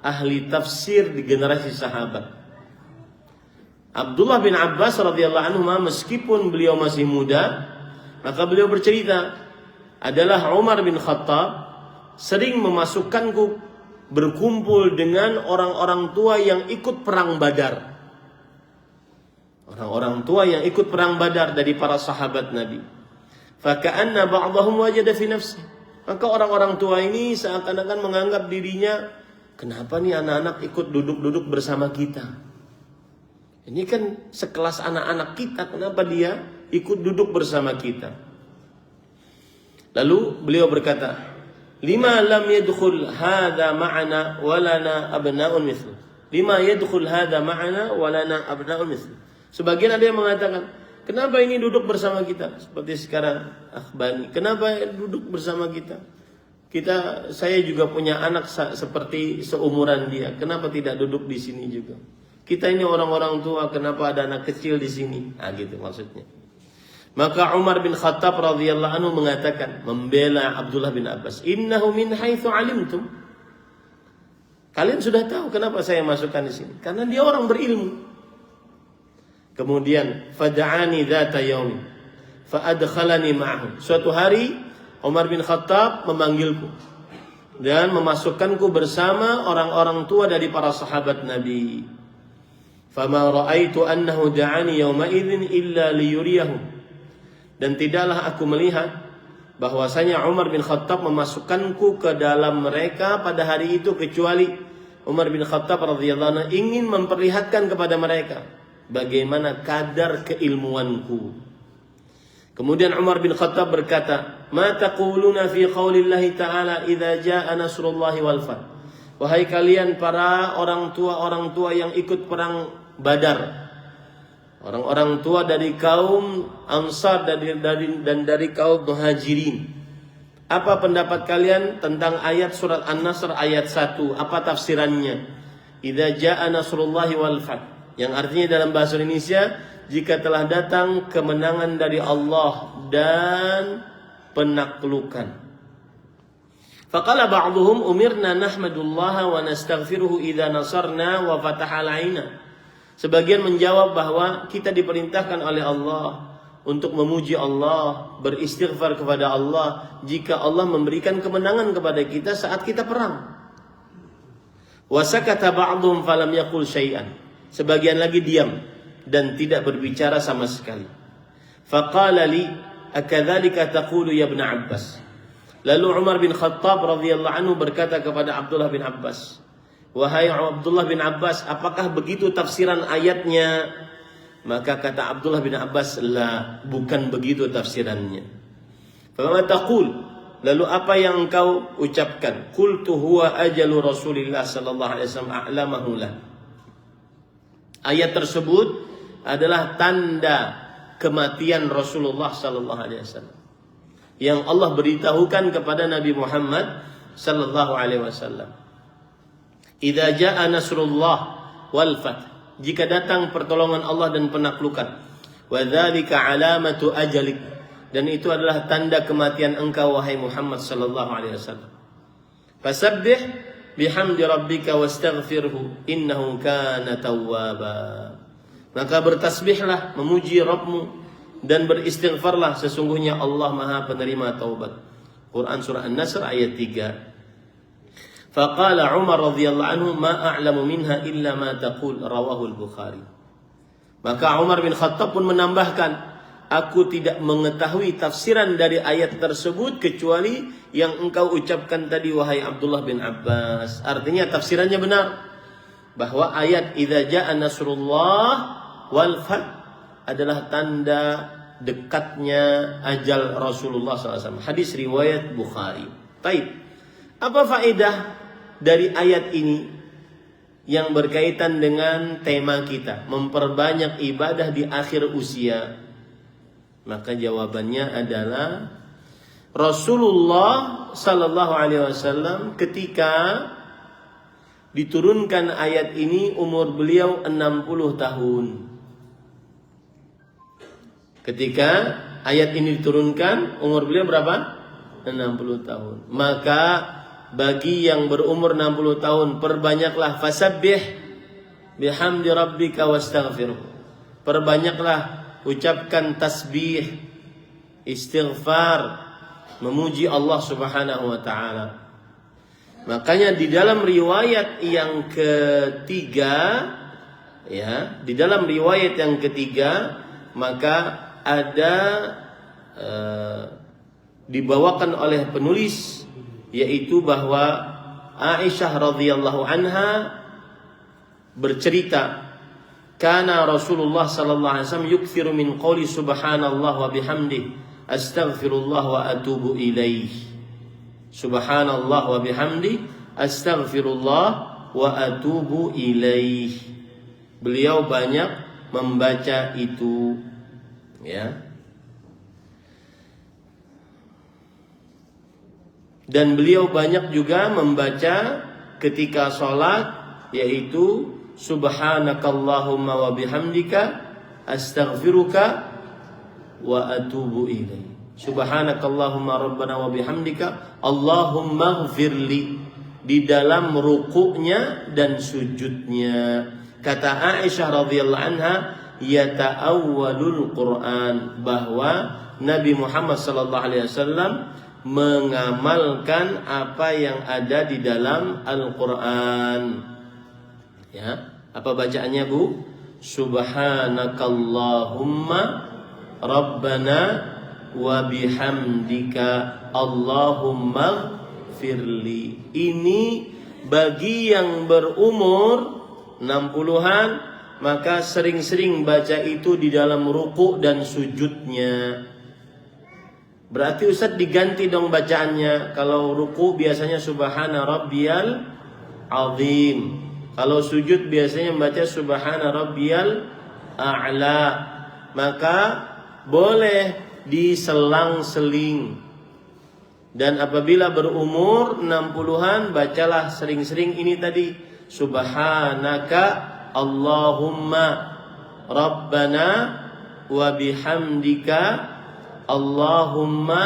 ahli tafsir di generasi sahabat. Abdullah bin Abbas radhiyallahu anhu meskipun beliau masih muda, maka beliau bercerita, adalah Umar bin Khattab sering memasukkanku berkumpul dengan orang-orang tua yang ikut perang Badar. Orang-orang tua yang ikut perang Badar dari para sahabat Nabi. Faka'anna ba'dahum wajada fi nafsi. Maka orang-orang tua ini seakan-akan menganggap dirinya, kenapa nih anak-anak ikut duduk-duduk bersama kita? Ini kan sekelas anak-anak kita, kenapa dia ikut duduk bersama kita? Lalu beliau berkata, lima lam yadkhul hadha ma'ana walana abna'un mithlu. Lima yadkhul hadha ma'ana walana abna'un mithlu. Sebagian ada yang mengatakan, kenapa ini duduk bersama kita? Seperti sekarang Akhbani, kenapa duduk bersama kita? Saya juga punya anak seperti seumuran dia. Kenapa tidak duduk di sini juga? Kita ini orang-orang tua, kenapa ada anak kecil di sini? Nah, gitu maksudnya. Maka Umar bin Khattab radhiyallahu anhu mengatakan, membela Abdullah bin Abbas, innahu min haitsu alimtum. Kalian sudah tahu kenapa saya masukkan di sini? Karena dia orang berilmu. Kemudian fada'ani dzata yaum fa adkhalani ma'ahu. Suatu hari Umar bin Khattab memanggilku dan memasukkanku bersama orang-orang tua dari para sahabat Nabi. Fama ra'aitu annahu da'ani yawma idzin illa liyuriyahum. Dan tidaklah aku melihat bahwasanya Umar bin Khattab memasukkanku ke dalam mereka pada hari itu kecuali Umar bin Khattab radhiyallahu anhu ingin memperlihatkan kepada mereka bagaimana kadar keilmuanku. Kemudian Umar bin Khattab berkata, "Ma taquluna fi qaulillahi ta'ala idza jaa nasrullahi wal fath?" Wahai kalian para orang tua yang ikut perang Badar, orang-orang tua dari kaum Ansar dan dari kaum Muhajirin, apa pendapat kalian tentang ayat surat An-Nasr ayat 1? Apa tafsirannya? Idza jaa nasrullahi wal fath, yang artinya dalam bahasa Indonesia, jika telah datang kemenangan dari Allah dan penaklukan. Faqala ba'dhum umirna nahmadullaha wa nastaghfiruhu idza nasarna wa fataha alaina. Sebagian menjawab bahwa kita diperintahkan oleh Allah untuk memuji Allah, beristighfar kepada Allah jika Allah memberikan kemenangan kepada kita saat kita perang. Wa sakata ba'dhum falam yaqul syai'an. Sebagian lagi diam dan tidak berbicara sama sekali. Faqala li akadzalika taqulu ya Ibn Abbas. Lalu Umar bin Khattab radhiyallahu anhu berkata kepada Abdullah bin Abbas, wahai Abdullah bin Abbas, apakah begitu tafsiran ayatnya? Maka kata Abdullah bin Abbas, la, bukan begitu tafsirannya. Fama taqul, lalu apa yang engkau ucapkan? Qultu huwa ajalu Rasulillah sallallahu alaihi wasallam a'lamahu lah. Ayat tersebut adalah tanda kematian Rasulullah sallallahu alaihi wasallam yang Allah beritahukan kepada Nabi Muhammad sallallahu alaihi wasallam. Idza jaa nasrullah wal fath, jika datang pertolongan Allah dan penaklukan. Wa dzalika alamatu ajalik, dan itu adalah tanda kematian engkau wahai Muhammad sallallahu alaihi wasallam. Fasabbih bihamdi rabbika wastaghfirhu innahu kana tawwaba. Maka bertasbihlah, memuji Rabbmu dan beristighfarlah, sesungguhnya Allah Maha penerima taubat. Quran surah An-Nasr ayat 3. Faqala Umar radhiyallahu anhu ma a'lamu minha illa ma taqul, rawahu al-Bukhari. Maka Umar bin Khattab pun menambahkan, aku tidak mengetahui tafsiran dari ayat tersebut kecuali yang engkau ucapkan tadi wahai Abdullah bin Abbas. Artinya tafsirannya benar, bahwa ayat idza jaa nasrullah wal fath adalah tanda dekatnya ajal Rasulullah SAW. Hadis riwayat Bukhari. Baik, apa faedah dari ayat ini yang berkaitan dengan tema kita, memperbanyak ibadah di akhir usia? Maka jawabannya adalah Rasulullah Sallallahu Alaihi Wasallam ketika diturunkan ayat ini umur beliau 60 tahun. Ketika ayat ini diturunkan, umur beliau berapa? 60 tahun. Maka bagi yang berumur 60 tahun, perbanyaklah fasabbih bihamdi rabbika wastaghfirhu. Perbanyaklah ucapkan tasbih, istighfar, memuji Allah Subhanahu wa taala. Makanya di dalam riwayat yang ketiga, ya, di dalam riwayat yang ketiga, maka ada dibawakan oleh penulis, yaitu bahwa Aisyah radhiyallahu anha bercerita, kana Rasulullah sallallahu alaihi wasallam yukthiru min qouli subhanallah wa bihamdihi astaghfirullah wa atubu ilaih. Subhanallah wa bihamdihi astaghfirullah wa atubu ilaih. Beliau banyak membaca itu, ya. Dan beliau banyak juga membaca ketika sholat, yaitu subhanakallahumma wa bihamdika astaghfiruka wa atubu ilaih. Subhanakallahumma rabbana wa bihamdika Allahumma ghfirli, di dalam rukuknya dan sujudnya. Kata Aisyah radhiyallahu anha, yata'awwalul Quran, bahwa Nabi Muhammad sallallahu alaihi wasallam mengamalkan apa yang ada di dalam Al-Qur'an. Ya, apa bacaannya, Bu? Subhanakallahumma rabbana wa bihamdika Allahumma firli. Ini bagi yang berumur 60-an, maka sering-sering baca itu di dalam ruku dan sujudnya. Berarti Ustaz diganti dong bacaannya. Kalau ruku biasanya subhana rabbiyal azim. Kalau sujud biasanya membaca subhana rabbiyal a'la, maka boleh diselang-seling. Dan apabila berumur 60-an, bacalah sering-sering ini tadi, subhanaka Allahumma rabbana wa bihamdika Allahumma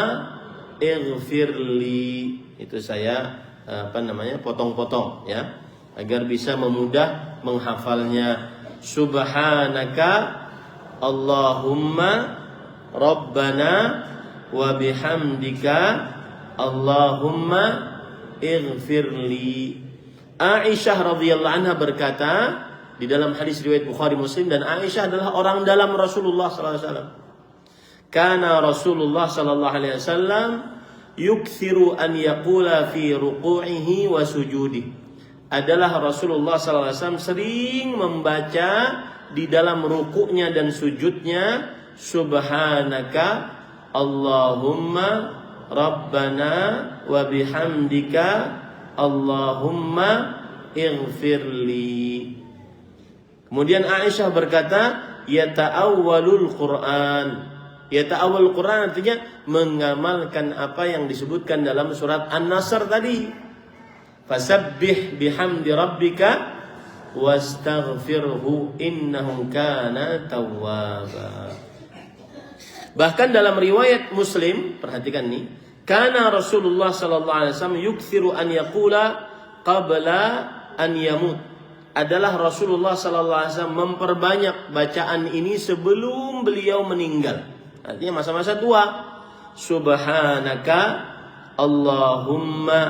ighfirli. Itu saya potong-potong ya, agar bisa memudah menghafalnya. Subhanaka Allahumma rabbana wa bihamdika Allahumma ighfirli. Aisyah radhiyallahu anha berkata di dalam hadis riwayat Bukhari Muslim, dan Aisyah adalah orang dalam Rasulullah sallallahu alaihi wasallam. Kana Rasulullah sallallahu alaihi wasallam yukthiru an yaqula fi ruku'ihi wa sujudi. Adalah Rasulullah sallallahu alaihi wasallam sering membaca di dalam rukuknya dan sujudnya, subhanaka Allahumma rabbana wa bihamdika Allahumma ighfirli. Kemudian Aisyah berkata, yata'awwalul Quran. Yata'awwalul Quran artinya mengamalkan apa yang disebutkan dalam surat An-Nasr tadi. Fasabbih bihamdi rabbika wastaghfirhu innahu kana tawwaba. Bahkan dalam riwayat Muslim, perhatikan nih, kana Rasulullah sallallahu alaihi wasallam yukthiru an yaqula qabla an yamut. Adalah Rasulullah sallallahu alaihi wasallam memperbanyak bacaan ini sebelum beliau meninggal. Artinya masa-masa tua. Subhanaka Allahumma.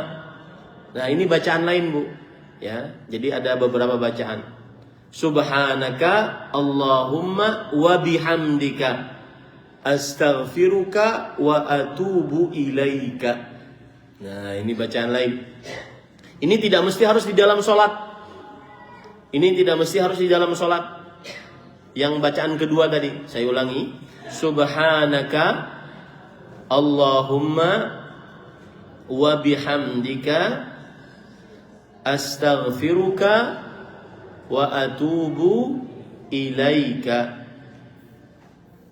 Nah, ini bacaan lain, Bu. Ya, jadi ada beberapa bacaan. Subhanaka Allahumma wa bihamdika astaghfiruka wa atubu ilaika. Nah, ini bacaan lain. Ini tidak mesti harus di dalam sholat. Ini tidak mesti harus di dalam sholat. Yang bacaan kedua tadi, saya ulangi. Subhanaka Allahumma wa bihamdika astaghfiruka wa atubu ilaika.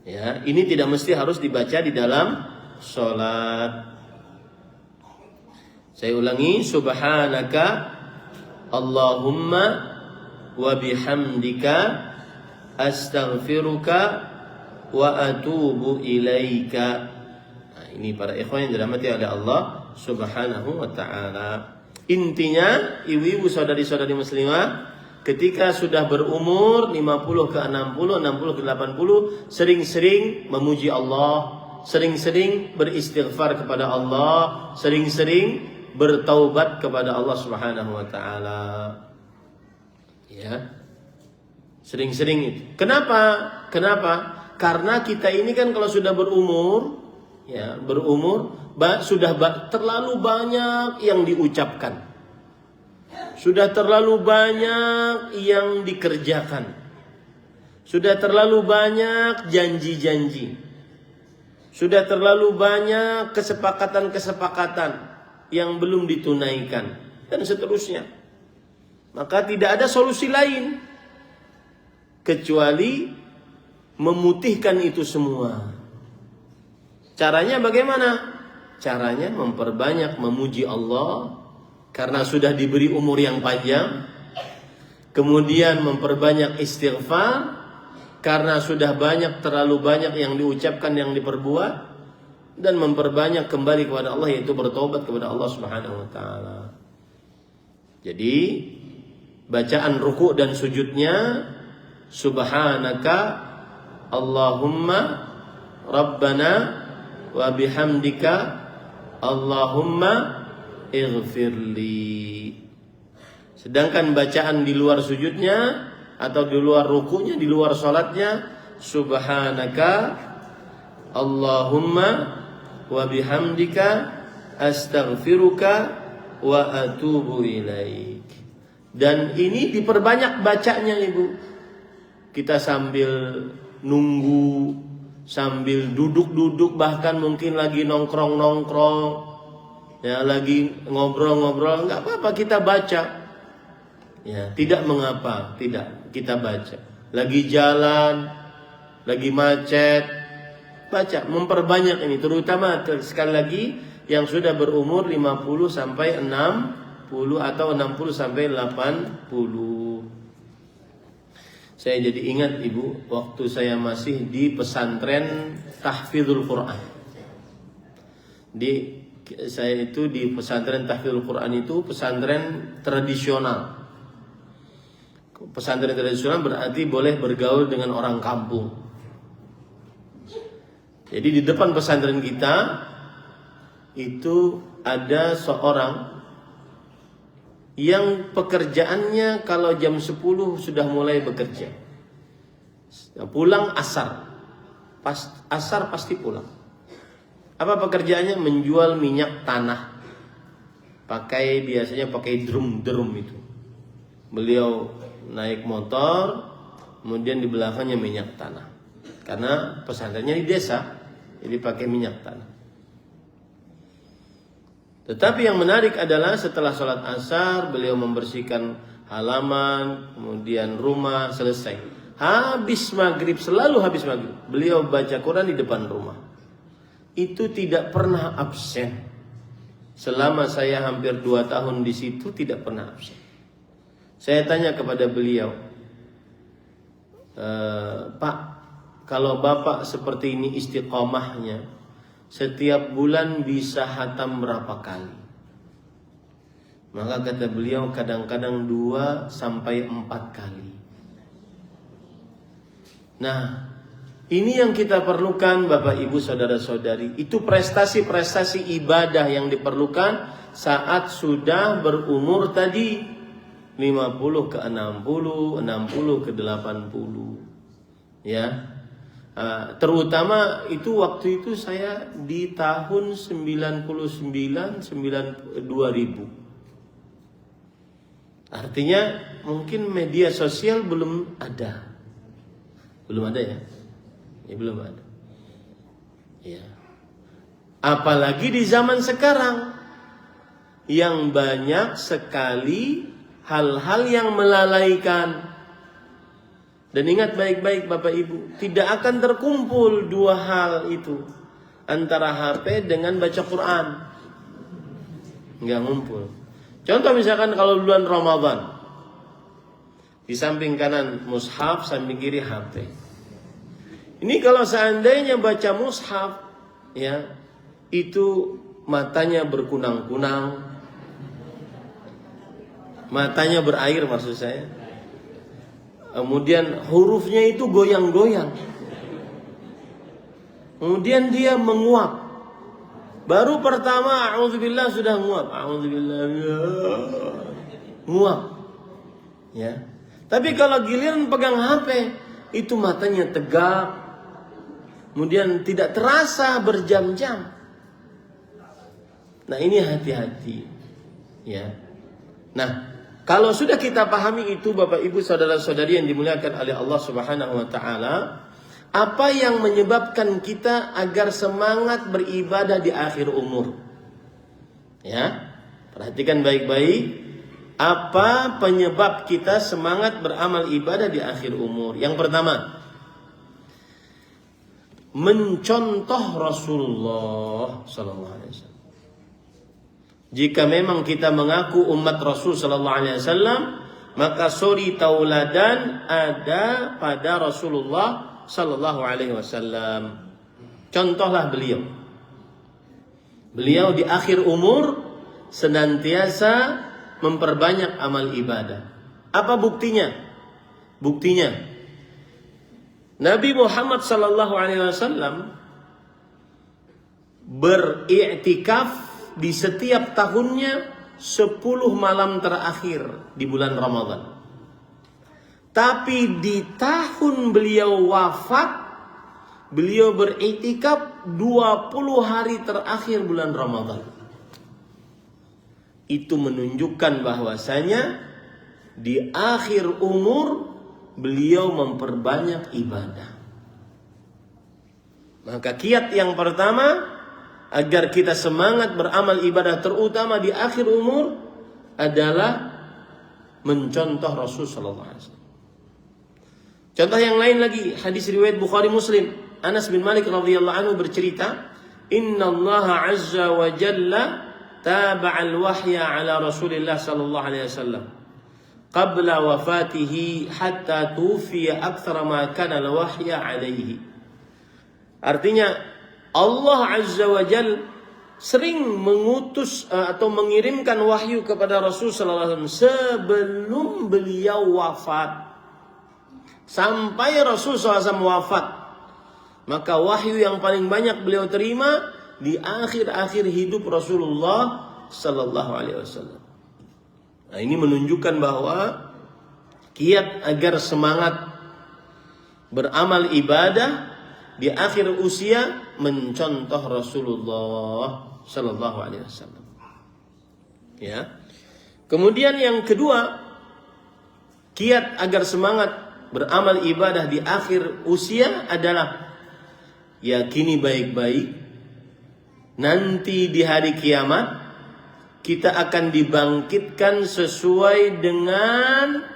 Ya, ini tidak mesti harus dibaca di dalam sholat. Saya ulangi, subhanaka Allahumma wa bihamdika astaghfiruka wa atubu ilaika. Nah, ini para ikhwan yang dirahmati oleh Allah Subhanahu wa taala. Intinya, ibu-ibu saudari-saudari muslimah, ketika sudah berumur 50 ke 60, 60 ke 80, sering-sering memuji Allah, sering-sering beristighfar kepada Allah, sering-sering bertaubat kepada Allah Subhanahu wa taala. Ya. Sering-sering itu. Kenapa? Karena kita ini kan kalau sudah berumur, ya, sudah terlalu banyak yang diucapkan. Sudah terlalu banyak yang dikerjakan. Sudah terlalu banyak janji-janji. Sudah terlalu banyak kesepakatan-kesepakatan yang belum ditunaikan, dan seterusnya. Maka tidak ada solusi lain kecuali memutihkan itu semua. Caranya bagaimana? Caranya memperbanyak memuji Allah karena sudah diberi umur yang panjang. Kemudian memperbanyak istighfar karena sudah terlalu banyak yang diucapkan, yang diperbuat. Dan memperbanyak kembali kepada Allah, yaitu bertobat kepada Allah Subhanahu wa taala. Jadi bacaan ruku' dan sujudnya subhanaka Allahumma rabbana wa bihamdika Allahumma ighfirli. Sedangkan bacaan di luar sujudnya atau di luar ruku'nya, di luar salatnya, subhanaka Allahumma wa bihamdika astaghfiruka wa atubu ilaik. Dan ini diperbanyak bacanya, Ibu. Kita sambil nunggu, sambil duduk-duduk, bahkan mungkin lagi nongkrong-nongkrong, ya, lagi ngobrol-ngobrol, nggak apa-apa kita baca. Ya, tidak mengapa, tidak kita baca. Lagi jalan, lagi macet, baca, memperbanyak ini, terutama sekali lagi yang sudah berumur 50 sampai 60 atau 60 sampai 80. Saya jadi ingat Ibu, waktu saya masih di pesantren Tahfidzul Quran. Saya itu di pesantren Tahfidzul Quran itu pesantren tradisional. Pesantren tradisional berarti boleh bergaul dengan orang kampung. Jadi di depan pesantren kita itu ada seorang yang pekerjaannya kalau jam 10 sudah mulai bekerja. Pulang asar. Asar pasti pulang. Apa pekerjaannya? Menjual minyak tanah. Biasanya pakai drum itu. Beliau naik motor, kemudian di belakangnya minyak tanah. Karena pesantrennya di desa, jadi pakai minyak tanah. Tetapi yang menarik adalah setelah sholat asar, beliau membersihkan halaman, kemudian rumah, selesai. Habis maghrib, selalu habis maghrib, beliau baca Quran di depan rumah. Itu tidak pernah absen. Selama saya hampir 2 tahun di situ, tidak pernah absen. Saya tanya kepada beliau, Pak, kalau Bapak seperti ini istiqomahnya, setiap bulan bisa hatam berapa kali? Maka kata beliau, kadang-kadang 2 sampai 4 kali. Nah, ini yang kita perlukan Bapak Ibu saudara-saudari. Itu prestasi-prestasi ibadah yang diperlukan saat sudah berumur tadi 50 ke 60, 60 ke 80. Ya. Terutama itu waktu itu saya di tahun 99 2000. Artinya mungkin media sosial belum ada. Belum ada ya? Ya belum ada. Ya. Apalagi di zaman sekarang yang banyak sekali hal-hal yang melalaikan. Dan ingat baik-baik Bapak Ibu, tidak akan terkumpul 2 hal itu, antara HP dengan baca Quran. Enggak ngumpul. Contoh misalkan kalau bulan Ramadan, di samping kanan mushaf, samping kiri HP. Ini kalau seandainya baca mushaf, ya, itu matanya berkunang-kunang, matanya berair maksud saya. Kemudian hurufnya itu goyang-goyang. Kemudian dia menguap. Baru pertama a'udzubillah sudah nguap. A'udzubillah. Nguap. Ya. Tapi kalau giliran pegang HP, itu matanya tegak. Kemudian tidak terasa berjam-jam. Nah, ini hati-hati. Ya. Nah, kalau sudah kita pahami itu Bapak Ibu saudara-saudari yang dimuliakan oleh Allah Subhanahu wa taala, apa yang menyebabkan kita agar semangat beribadah di akhir umur? Ya. Perhatikan baik-baik, apa penyebab kita semangat beramal ibadah di akhir umur? Yang pertama, mencontoh Rasulullah sallallahu alaihi wasallam. Jika memang kita mengaku umat Rasul sallallahu alaihi wasallam, maka suri tauladan ada pada Rasulullah sallallahu alaihi wasallam. Contohlah beliau. Beliau di akhir umur senantiasa memperbanyak amal ibadah. Apa buktinya? Buktinya Nabi Muhammad sallallahu alaihi wasallam beriktikaf di setiap tahunnya 10 malam terakhir di bulan Ramadan. Tapi di tahun beliau wafat, beliau beriktikaf 20 hari terakhir bulan Ramadan. Itu menunjukkan bahwasanya di akhir umur beliau memperbanyak ibadah. Maka kiat yang pertama agar kita semangat beramal ibadah terutama di akhir umur adalah mencontoh Rasul sallallahu alaihi wasallam. Contoh yang lain lagi, hadis riwayat Bukhari Muslim. Anas bin Malik radhiyallahu anhu bercerita, "Inna Allah azza wa jalla taba'a al-wahya ala Rasulillah sallallahu alaihi wasallam qabla wafatihi hatta tufiya aktsara ma kana al-wahya alaihi." Artinya Allah azza wa jalla sering mengutus atau mengirimkan wahyu kepada Rasul sallallahu alaihi wasallam sebelum beliau wafat. Sampai Rasul SAW wafat, maka wahyu yang paling banyak beliau terima di akhir-akhir hidup Rasulullah Sallallahu Alaihi Wasallam. Nah, ini menunjukkan bahwa kiat agar semangat beramal ibadah di akhir usia mencontoh Rasulullah Sallallahu Alaihi Wasallam. Ya. Kemudian yang kedua, kiat agar semangat beramal ibadah di akhir usia adalah yakini baik-baik nanti di hari kiamat kita akan dibangkitkan sesuai dengan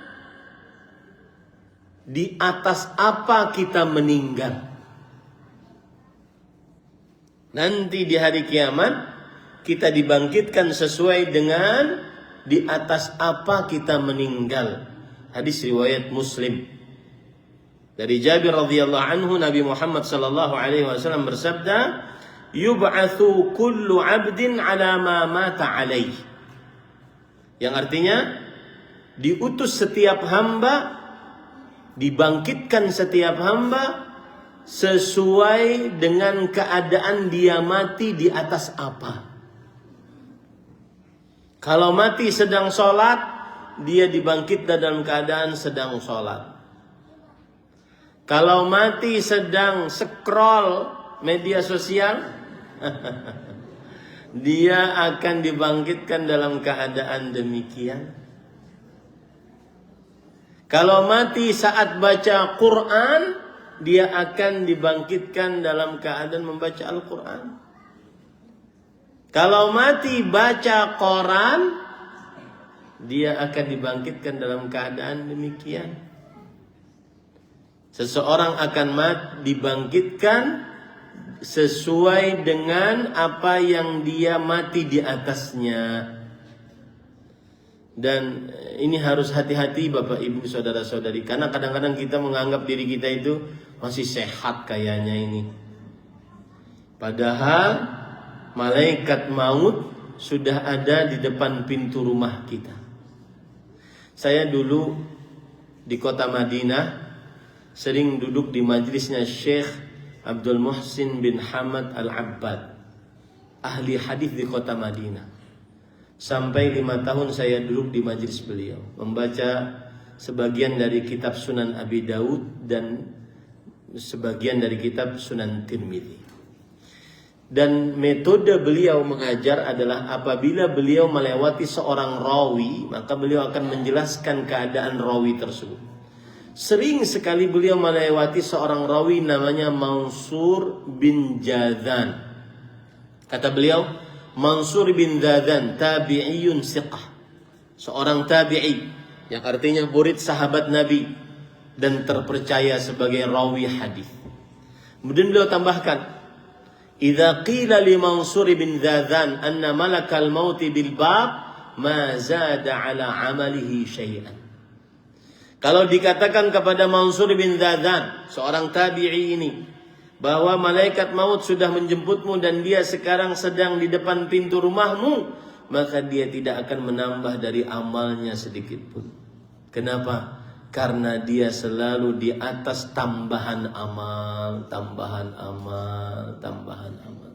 di atas apa kita meninggal. Nanti di hari kiamat kita dibangkitkan sesuai dengan di atas apa kita meninggal. Hadis riwayat Muslim. Dari Jabir radhiyallahu anhu, Nabi Muhammad sallallahu alaihi wasallam bersabda, "Yub'atsu kullu 'abdin 'ala ma mata 'alaihi." Yang artinya diutus setiap hamba, dibangkitkan setiap hamba sesuai dengan keadaan dia mati di atas apa. Kalau mati sedang sholat, dia dibangkitkan dalam keadaan sedang sholat. Kalau mati sedang scroll media sosial, dia akan dibangkitkan dalam keadaan demikian. Kalau mati saat baca Quran, dia akan dibangkitkan dalam keadaan membaca Al-Quran. Kalau mati baca koran, dia akan dibangkitkan dalam keadaan demikian. Seseorang akan dibangkitkan sesuai dengan apa yang dia mati di atasnya. Dan ini harus hati-hati Bapak Ibu saudara-saudari, karena kadang-kadang kita menganggap diri kita itu masih sehat kayaknya ini. Padahal malaikat maut sudah ada di depan pintu rumah kita. Saya dulu di kota Madinah sering duduk di majelisnya Syekh Abdul Muhsin bin Hamad Al-Abbad, ahli hadis di kota Madinah. Sampai 5 tahun saya duduk di majelis beliau, membaca sebagian dari kitab Sunan Abi Daud dan sebagian dari kitab Sunan Tirmidzi. Dan metode beliau mengajar adalah apabila beliau melewati seorang rawi, maka beliau akan menjelaskan keadaan rawi tersebut. Sering sekali beliau melewati seorang rawi namanya Mansur bin Jadhan. Kata beliau, Mansur bin Jadhan tabi'iyun siqah, seorang tabi'i yang artinya murid sahabat Nabi dan terpercaya sebagai rawi hadis. Kemudian beliau tambahkan, "Idza qila li Mansur bin Jadhan anna malakal maut bil bab ma zada ala amalihi syai'an." Kalau dikatakan kepada Mansur bin Jadhan, seorang tabi'i ini, bahwa malaikat maut sudah menjemputmu dan dia sekarang sedang di depan pintu rumahmu, maka dia tidak akan menambah dari amalnya sedikit pun. Kenapa? Karena dia selalu di atas tambahan amal, tambahan amal, tambahan amal.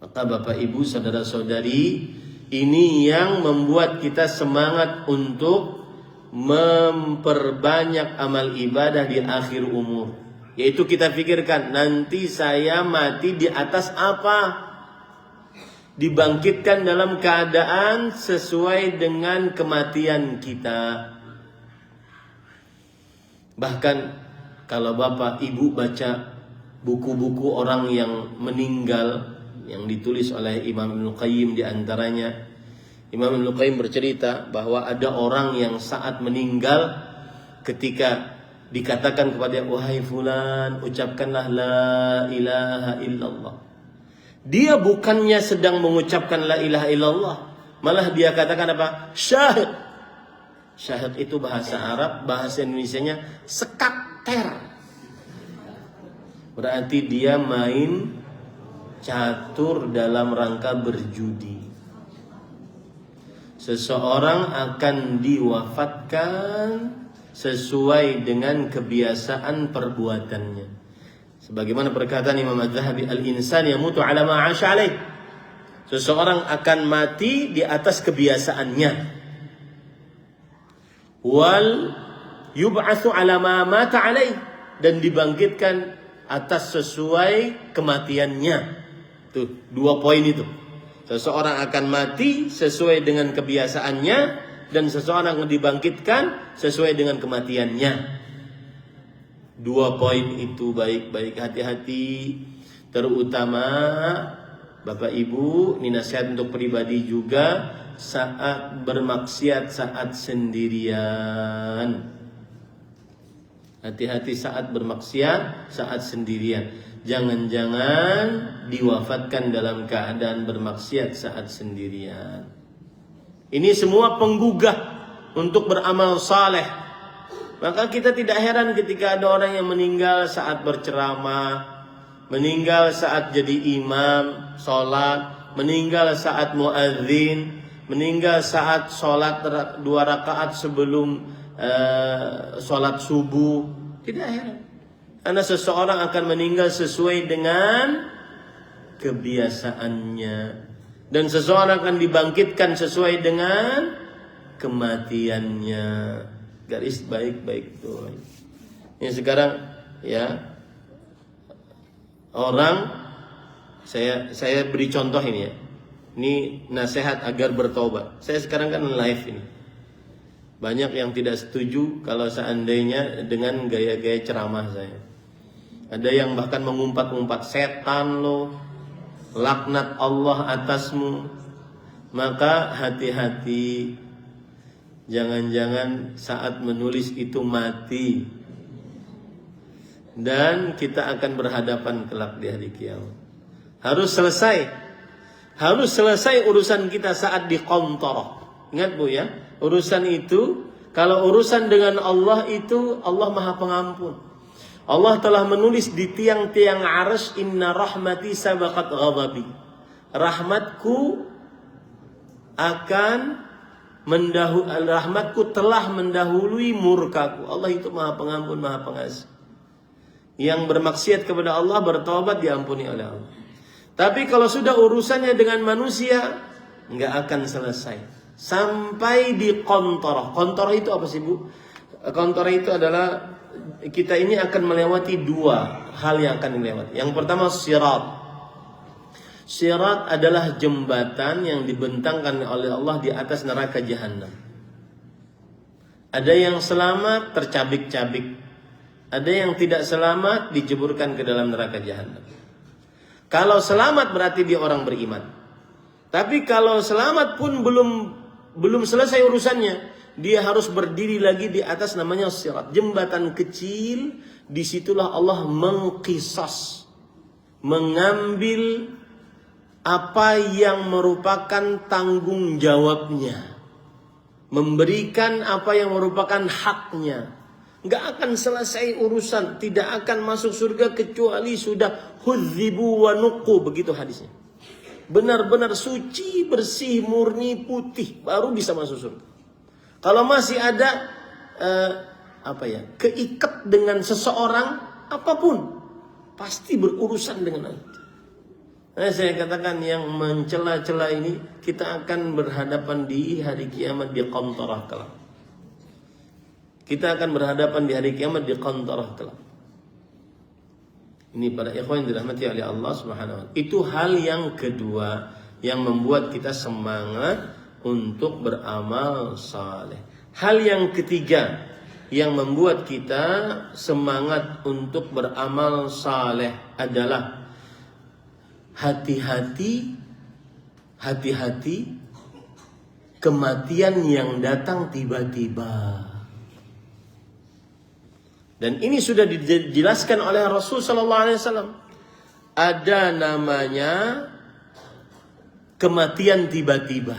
Maka Bapak Ibu saudara-saudari, ini yang membuat kita semangat untuk memperbanyak amal ibadah di akhir umur. Yaitu kita pikirkan, nanti saya mati di atas apa? Dibangkitkan dalam keadaan sesuai dengan kematian kita. Bahkan kalau Bapak Ibu baca buku-buku orang yang meninggal yang ditulis oleh Imam Ibnu Qayyim di antaranya, Imam Ibnu Qayyim bercerita bahwa ada orang yang saat meninggal ketika dikatakan kepada wahai fulan ucapkanlah la ilaha illallah. Dia bukannya sedang mengucapkan la ilaha illallah, malah dia katakan apa? Syahid. Syahid itu bahasa Arab, bahasa Indonesianya sekakter. Berarti dia main catur dalam rangka berjudi. Seseorang akan diwafatkan sesuai dengan kebiasaan perbuatannya. Sebagaimana perkataan Imam Az-Zahabi, al-insan yamutu ala ma 'asha alaih. Seseorang akan mati di atas kebiasaannya. Wal yub'atsu ala ma mata alaih, dan dibangkitkan atas sesuai kematiannya. Tuh, 2 poin itu. Seseorang akan mati sesuai dengan kebiasaannya, dan seseorang dibangkitkan sesuai dengan kematiannya. 2 poin itu baik-baik hati-hati. Terutama Bapak Ibu, ini nasihat untuk pribadi juga, saat bermaksiat saat sendirian. Hati-hati saat bermaksiat saat sendirian. Jangan-jangan diwafatkan dalam keadaan bermaksiat saat sendirian. Ini semua penggugah untuk beramal saleh. Maka kita tidak heran ketika ada orang yang meninggal saat berceramah, meninggal saat jadi imam sholat, meninggal saat muadzin, meninggal saat sholat 2 rakaat sebelum sholat subuh. Tidak heran, karena seseorang akan meninggal sesuai dengan kebiasaannya, dan seseorang akan dibangkitkan sesuai dengan kematiannya. Garis baik-baik tuh. Ini sekarang ya, orang saya beri contoh ini ya. Ini nasihat agar bertobat. Saya sekarang kan live ini. Banyak yang tidak setuju kalau seandainya dengan gaya-gaya ceramah saya. Ada yang bahkan mengumpat-umpat, setan lo, laknat Allah atasmu. Maka hati-hati, jangan-jangan saat menulis itu mati, dan kita akan berhadapan kelak di hari kiamat. Harus selesai urusan kita saat di qantarah. Ingat Bu ya, urusan itu, kalau urusan dengan Allah itu, Allah Maha Pengampun. Allah telah menulis di tiang-tiang arsy, inna rahmati sabaqat ghadabi. Rahmatku telah mendahului murkaku. Allah itu Maha Pengampun, Maha Pengasih. Yang bermaksiat kepada Allah, bertobat, diampuni oleh Allah. Tapi kalau sudah urusannya dengan manusia, nggak akan selesai sampai di qantarah. Qantarah itu apa sih Bu? Qantarah itu adalah kita ini akan melewati 2 hal yang akan dilewati. Yang pertama sirat. Sirat adalah jembatan yang dibentangkan oleh Allah di atas neraka jahanam. Ada yang selamat tercabik-cabik, ada yang tidak selamat dijeburkan ke dalam neraka jahanam. Kalau selamat berarti dia orang beriman. Tapi kalau selamat pun belum selesai urusannya, dia harus berdiri lagi di atas namanya sirat, jembatan kecil. Disitulah Allah mengqisas, mengambil apa yang merupakan tanggung jawabnya, memberikan apa yang merupakan haknya. Nggak akan selesai urusan, tidak akan masuk surga kecuali sudah hudzibu wa nuqu, begitu hadisnya. Benar-benar suci, bersih, murni, putih, baru bisa masuk surga. Kalau masih ada keikat dengan seseorang, apapun pasti berurusan dengan itu. Saya katakan yang mencela-cela ini, kita akan berhadapan di hari kiamat di qantarah kelak. Kita akan berhadapan di hari kiamat di qantarah kelak. Ini para ikhwan yang dirahmati oleh Allah Subhanahu wa ta'ala. Itu hal yang kedua yang membuat kita semangat untuk beramal saleh. Hal yang ketiga yang membuat kita semangat untuk beramal saleh adalah hati-hati kematian yang datang tiba-tiba. Dan ini sudah dijelaskan oleh Rasul sallallahu alaihi wasallam. Ada namanya kematian tiba-tiba.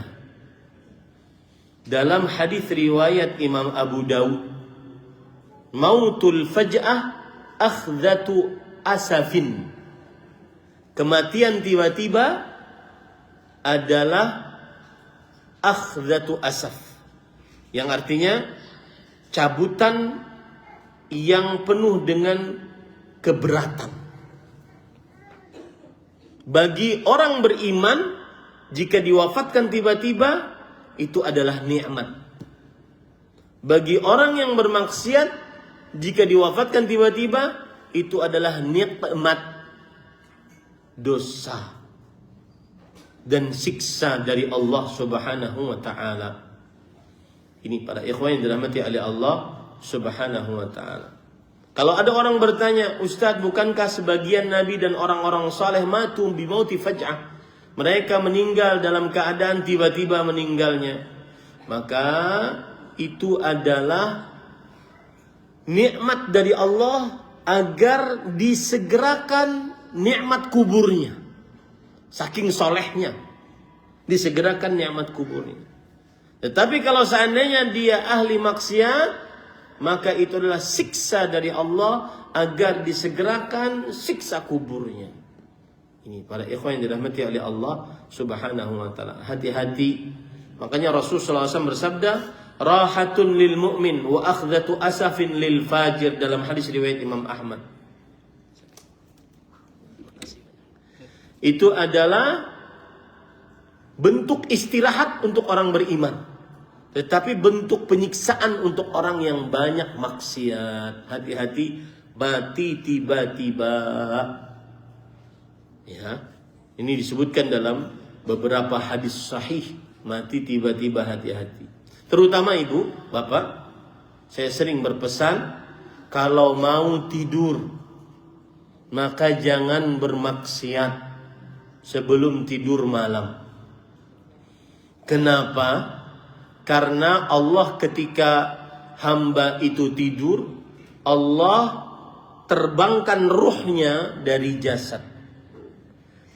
Dalam hadis riwayat Imam Abu Dawud, mautul faj'ah akhdhatu asafin. Kematian tiba-tiba adalah akhdhatu asaf, yang artinya cabutan yang penuh dengan keberatan. Bagi orang beriman, jika diwafatkan tiba-tiba, itu adalah nikmat. Bagi orang yang bermaksiat, jika diwafatkan tiba-tiba, itu adalah nikmat, dosa dan siksa dari Allah Subhanahu wa taala. Ini para ikhwan yang dirahmati oleh Allah Subhanahu wa taala. Kalau ada orang bertanya, Ustaz, bukankah sebagian nabi dan orang-orang saleh matu bimauti faj'ah? Mereka meninggal dalam keadaan tiba-tiba meninggalnya. Maka itu adalah nikmat dari Allah agar disegerakan nikmat kuburnya. Saking solehnya disegerakan nikmat kuburnya. Tetapi kalau seandainya dia ahli maksiat, maka itu adalah siksa dari Allah agar disegerakan siksa kuburnya. Ini para ikhwan yang dirahmati oleh Allah Subhanahu wa taala. Hati-hati. Makanya Rasulullah SAW bersabda, rahatun lil mu'min wa akhdhatu asafin lil fajir, dalam hadis riwayat Imam Ahmad. Itu adalah bentuk istirahat untuk orang beriman, tetapi bentuk penyiksaan untuk orang yang banyak maksiat. Hati-hati, mati tiba-tiba. Ya, ini disebutkan dalam beberapa hadis sahih, mati tiba-tiba, hati-hati. Terutama ibu, bapak, saya sering berpesan, kalau mau tidur, maka jangan bermaksiat sebelum tidur malam. Kenapa? Karena Allah ketika hamba itu tidur, Allah terbangkan ruhnya dari jasad.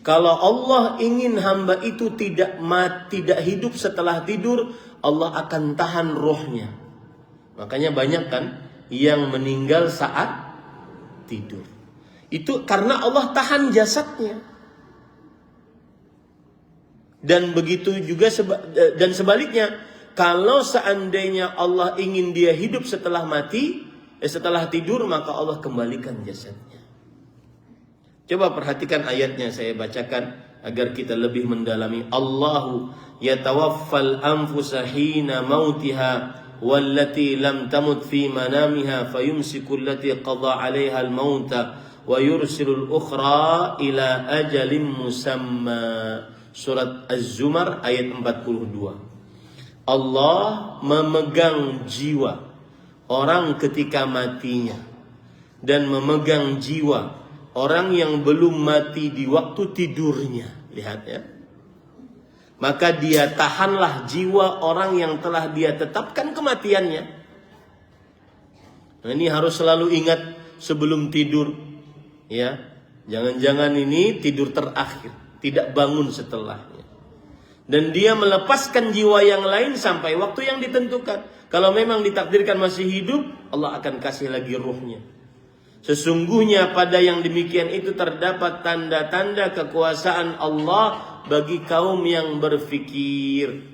Kalau Allah ingin hamba itu tidak hidup setelah tidur, Allah akan tahan ruhnya. Makanya banyak kan yang meninggal saat tidur. Itu karena Allah tahan jasadnya. Dan begitu juga dan sebaliknya, kalau seandainya Allah ingin dia hidup setelah setelah tidur, maka Allah kembalikan jasadnya. Coba perhatikan ayatnya, saya bacakan agar kita lebih mendalami. Allahu yatawaffal anfusa hina mautiha wallati lam tamut fi manamiha fayumsiku allati qada 'alaiha al-mauta wa yursilul ukhra ila ajalin musamma. Surat Az-Zumar ayat 42. Allah memegang jiwa orang ketika matinya dan memegang jiwa orang yang belum mati di waktu tidurnya. Lihat ya. Maka dia tahanlah jiwa orang yang telah dia tetapkan kematiannya. Nah, ini harus selalu ingat sebelum tidur. Ya. Jangan-jangan ini tidur terakhir, tidak bangun setelahnya. Dan dia melepaskan jiwa yang lain sampai waktu yang ditentukan. Kalau memang ditakdirkan masih hidup, Allah akan kasih lagi ruhnya. Sesungguhnya pada yang demikian itu terdapat tanda-tanda kekuasaan Allah bagi kaum yang berfikir.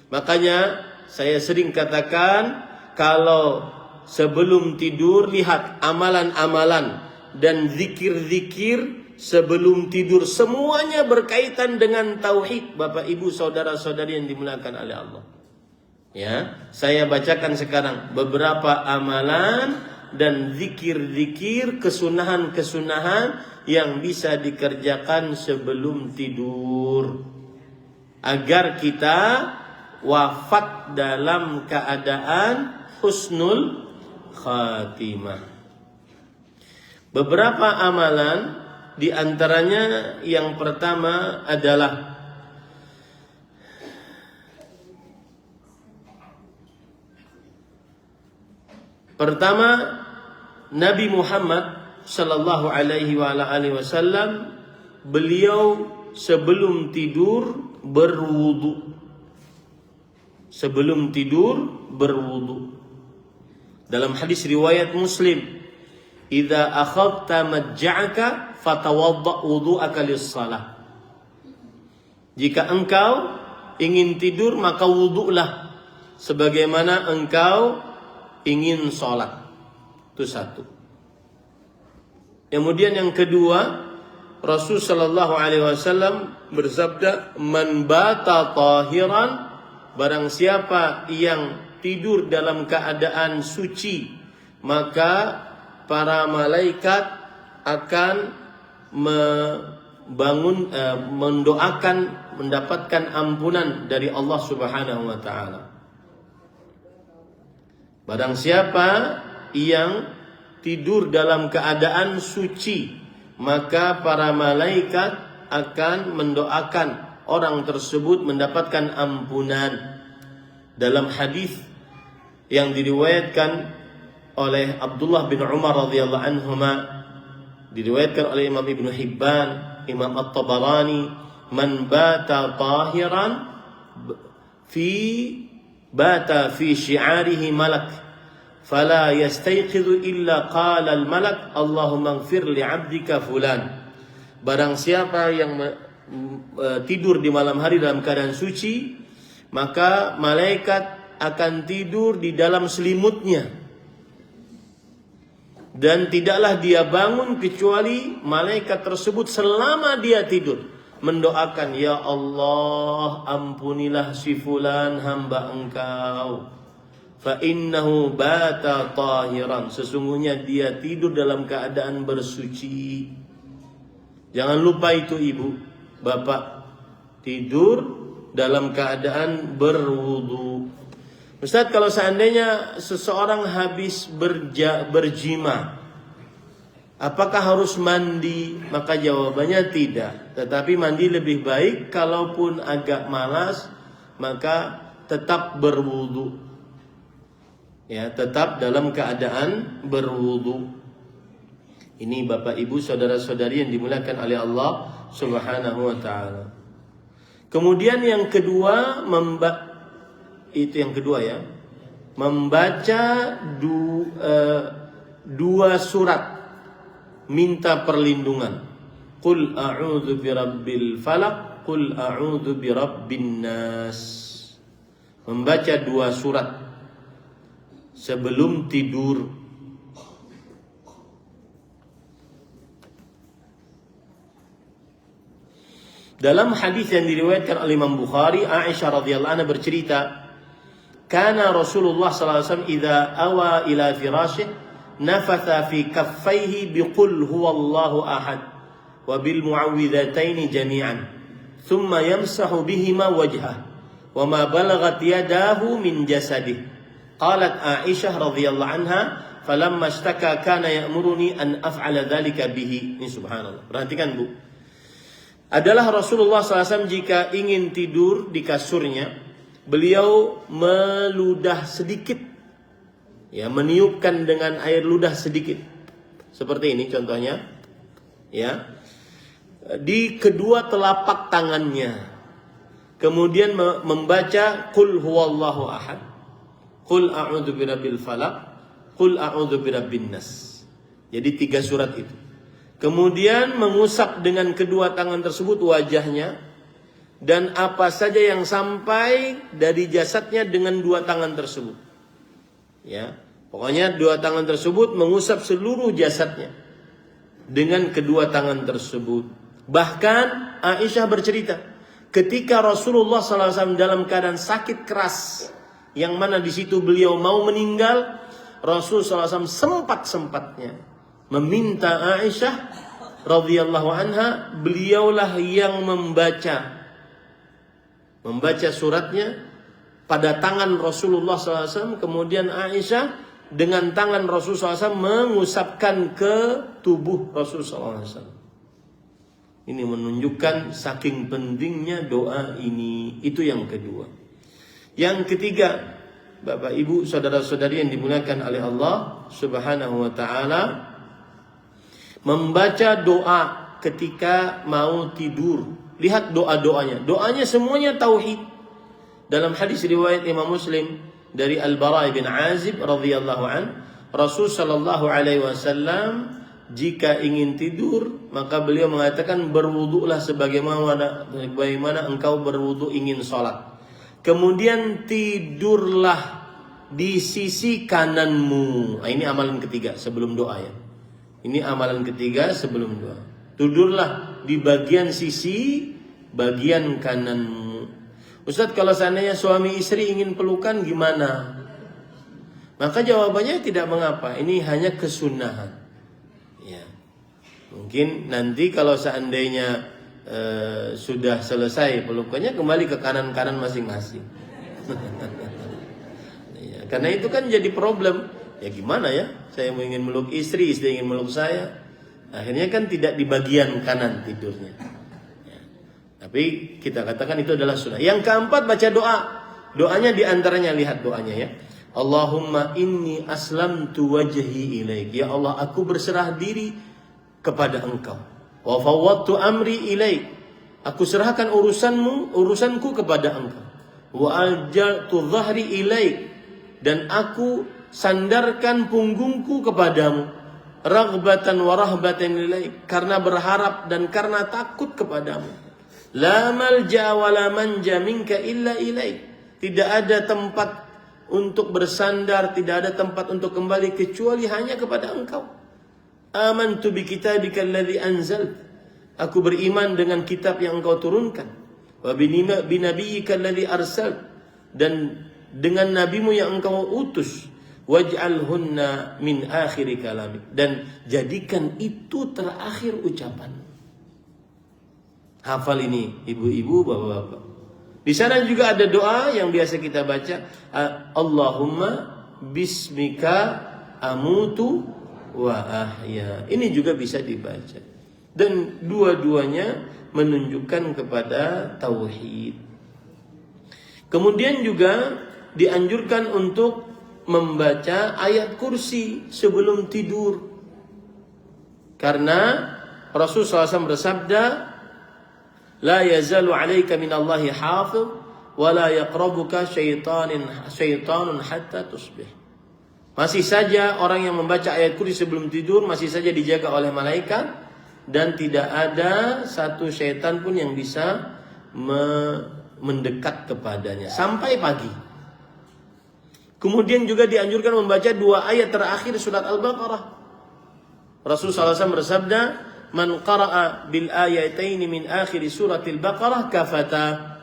Makanya saya sering katakan, kalau sebelum tidur lihat amalan-amalan dan zikir-zikir sebelum tidur, semuanya berkaitan dengan tauhid. Bapak Ibu saudara-saudari yang dimuliakan oleh Allah. Ya, saya bacakan sekarang beberapa amalan dan zikir-zikir, kesunahan-kesunahan yang bisa dikerjakan sebelum tidur agar kita wafat dalam keadaan husnul khatimah. Beberapa amalan, di antaranya yang pertama adalah Pertama, Nabi Muhammad sallallahu alaihi wasallam beliau sebelum tidur berwudu. Sebelum tidur berwudu. Dalam hadis riwayat Muslim, "Idza akhadta madja'aka fatawadda wudu'aka lis-shalah." Jika engkau ingin tidur maka wudu'lah sebagaimana engkau ingin sholat. Itu satu. Kemudian yang kedua, Rasul sallallahu alaihi wasallam bersabda, "Man bata tahiran," barang siapa yang tidur dalam keadaan suci, maka para malaikat akan mendoakan mendapatkan ampunan dari Allah Subhanahu wa taala. Barang siapa yang tidur dalam keadaan suci, maka para malaikat akan mendoakan orang tersebut mendapatkan ampunan. Dalam hadis yang diriwayatkan oleh Abdullah bin Umar radhiyallahu anhuma, diriwayatkan oleh Imam Ibnu Hibban, Imam At-Tabarani, "Man bata tahiran bata fi syi'arihi malak fala yastayqidhu illa qala al-malak Allahumma ighfir li 'abdika fulan." Barang siapa yang tidur di malam hari dalam keadaan suci, maka malaikat akan tidur di dalam selimutnya, dan tidaklah dia bangun kecuali malaikat tersebut selama dia tidur mendoakan, "Ya Allah, ampunilah si fulan hamba engkau, fa innahu bata tahiran." Sesungguhnya dia tidur dalam keadaan bersuci. Jangan lupa itu ibu, bapak, tidur dalam keadaan berwudu. Ustaz, kalau seandainya seseorang habis berjima, apakah harus mandi? Maka jawabannya tidak. Tetapi mandi lebih baik. Kalaupun agak malas, maka tetap berwudu. Ya, tetap dalam keadaan berwudu. Ini Bapak Ibu, saudara-saudari yang dimuliakan oleh Allah Subhanahu wa taala. Kemudian yang kedua, itu yang kedua ya, membaca dua surat minta perlindungan. Qul a'udzu birabbil falaq, qul a'udzu birabbin nas. Membaca dua surat sebelum tidur. Dalam hadis yang diriwayatkan oleh Imam Bukhari, Aisyah radhiyallahu anha bercerita, "Kana Rasulullah sallallahu alaihi wasallam idza awa ila firashih nafatha fi kaffaihi biqul huwallahu ahad wa bil mu'awwidhataini jami'an thumma yamsahu bihima wajhah wa ma balagat yadahu min jasadih." Qalat Aisyah radhiyallahu anha, "Falamma ishtaka kana ya'muruni an af'ala dhalika bihi." Ini subhanallah. Perhatikan Bu. Adalah Rasulullah SAW jika ingin tidur di kasurnya, beliau meludah sedikit, ya, meniupkan dengan air ludah sedikit, seperti ini contohnya, ya, di kedua telapak tangannya. Kemudian membaca Qul huwallahu ahad, Qul a'udzu birabbil falaq, Qul a'udzu birabbin nas. Jadi 3 surat itu. Kemudian mengusap dengan kedua tangan tersebut wajahnya dan apa saja yang sampai dari jasadnya dengan 2 tangan tersebut. Ya, pokoknya 2 tangan tersebut mengusap seluruh jasadnya dengan kedua tangan tersebut. Bahkan Aisyah bercerita, ketika Rasulullah SAW dalam keadaan sakit keras, yang mana di situ beliau mau meninggal, Rasulullah SAW sempat-sempatnya meminta Aisyah radhiyallahu anha, beliaulah yang membaca suratnya pada tangan Rasulullah SAW. Kemudian Aisyah dengan tangan Rasulullah SAW mengusapkan ke tubuh Rasulullah SAW. Ini menunjukkan saking pentingnya doa ini. Itu yang kedua. Yang ketiga, Bapak Ibu, saudara-saudari yang dimuliakan oleh Allah Subhanahu wa taala, membaca doa ketika mau tidur. Lihat doa-doanya. Doanya semuanya tauhid. Dalam hadis riwayat Imam Muslim dari Al-Bara' bin Azib radhiyallahu an, Rasul sallallahu alaihi wasallam jika ingin tidur, maka beliau mengatakan berwudulah sebagaimana engkau berwudu ingin sholat. Kemudian tidurlah di sisi kananmu. Nah, ini amalan ketiga sebelum doa ya. Ini amalan ketiga sebelum doa. Tidurlah di bagian sisi bagian kananmu. Ustaz, kalau seandainya suami istri ingin pelukan gimana? Maka jawabannya tidak mengapa. Ini hanya kesunahan. Ya. Mungkin nanti kalau seandainya sudah selesai pelukannya, kembali ke kanan-kanan masing-masing. Ya, karena itu kan jadi problem. Ya gimana ya? Saya ingin meluk istri, istri ingin meluk saya. Akhirnya kan tidak di bagian kanan tidurnya. Ya. Tapi kita katakan itu adalah sunnah. Yang keempat, baca doa. Doanya diantaranya, lihat doanya ya. Allahumma inni aslamtu wajhi ilaik. Ya Allah, aku berserah diri kepada engkau. Wa fawwadtu amri ilaik. Aku serahkan urusanku kepada engkau. Wa aljaltu dhahri ilaik. Dan aku sandarkan punggungku kepadamu. Raghbatan wa rahbatan ilaik. Karena berharap dan karena takut kepadamu. La malja wa la manja minka illa ilaik. Tidak ada tempat untuk bersandar, tidak ada tempat untuk kembali kecuali hanya kepada engkau. Amantu bi kitabika alladhi anzalt. Aku beriman dengan kitab yang engkau turunkan. Wa bi nabiyyika alladhi arsalt. Dan dengan nabimu yang engkau utus. Waj'alhunna min akhiri kalamik. Dan jadikan itu terakhir ucapan. Hafal ini ibu-ibu, bapak-bapak. Di sana juga ada doa yang biasa kita baca. Allahumma bismika amutu wa ahya. Ini juga bisa dibaca. Dan dua-duanya menunjukkan kepada tauhid. Kemudian juga dianjurkan untuk membaca ayat kursi sebelum tidur. Karena Rasulullah SAW bersabda, la yazalu alaika minallahi hafiz wa la yaqrabuka syaitanun hatta tusbih. Masih saja orang yang membaca ayat kursi sebelum tidur masih saja dijaga oleh malaikat, dan tidak ada satu syaitan pun yang bisa mendekat kepadanya sampai pagi. Kemudian juga dianjurkan membaca 2 ayat terakhir surat Al-Baqarah. Rasulullah SAW bersabda, man qara'a bil ayataini min akhir surat Al-Baqarah kafata.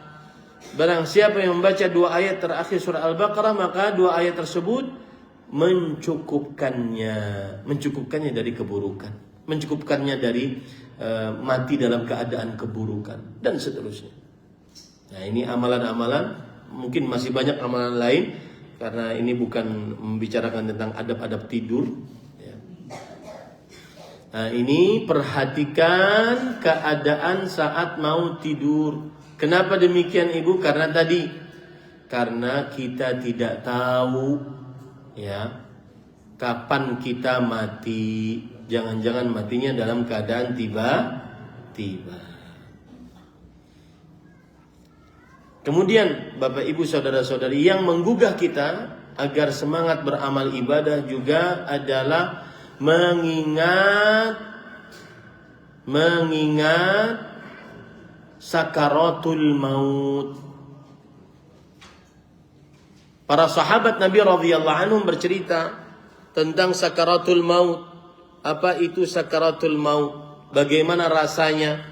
Barang siapa yang membaca 2 ayat terakhir surat Al-Baqarah, maka 2 ayat tersebut mencukupkannya dari keburukan, mencukupkannya dari mati dalam keadaan keburukan, dan seterusnya. Nah, ini amalan-amalan, mungkin masih banyak amalan lain, karena ini bukan membicarakan tentang adab-adab tidur. Nah, ini perhatikan keadaan saat mau tidur. Kenapa demikian Ibu? Karena kita tidak tahu ya kapan kita mati. Jangan-jangan matinya dalam keadaan tiba-tiba. Kemudian Bapak Ibu saudara-saudari, yang menggugah kita agar semangat beramal ibadah juga adalah mengingat sakaratul maut. Para sahabat Nabi radhiyallahu anhum bercerita tentang sakaratul maut. Apa itu sakaratul maut? Bagaimana rasanya?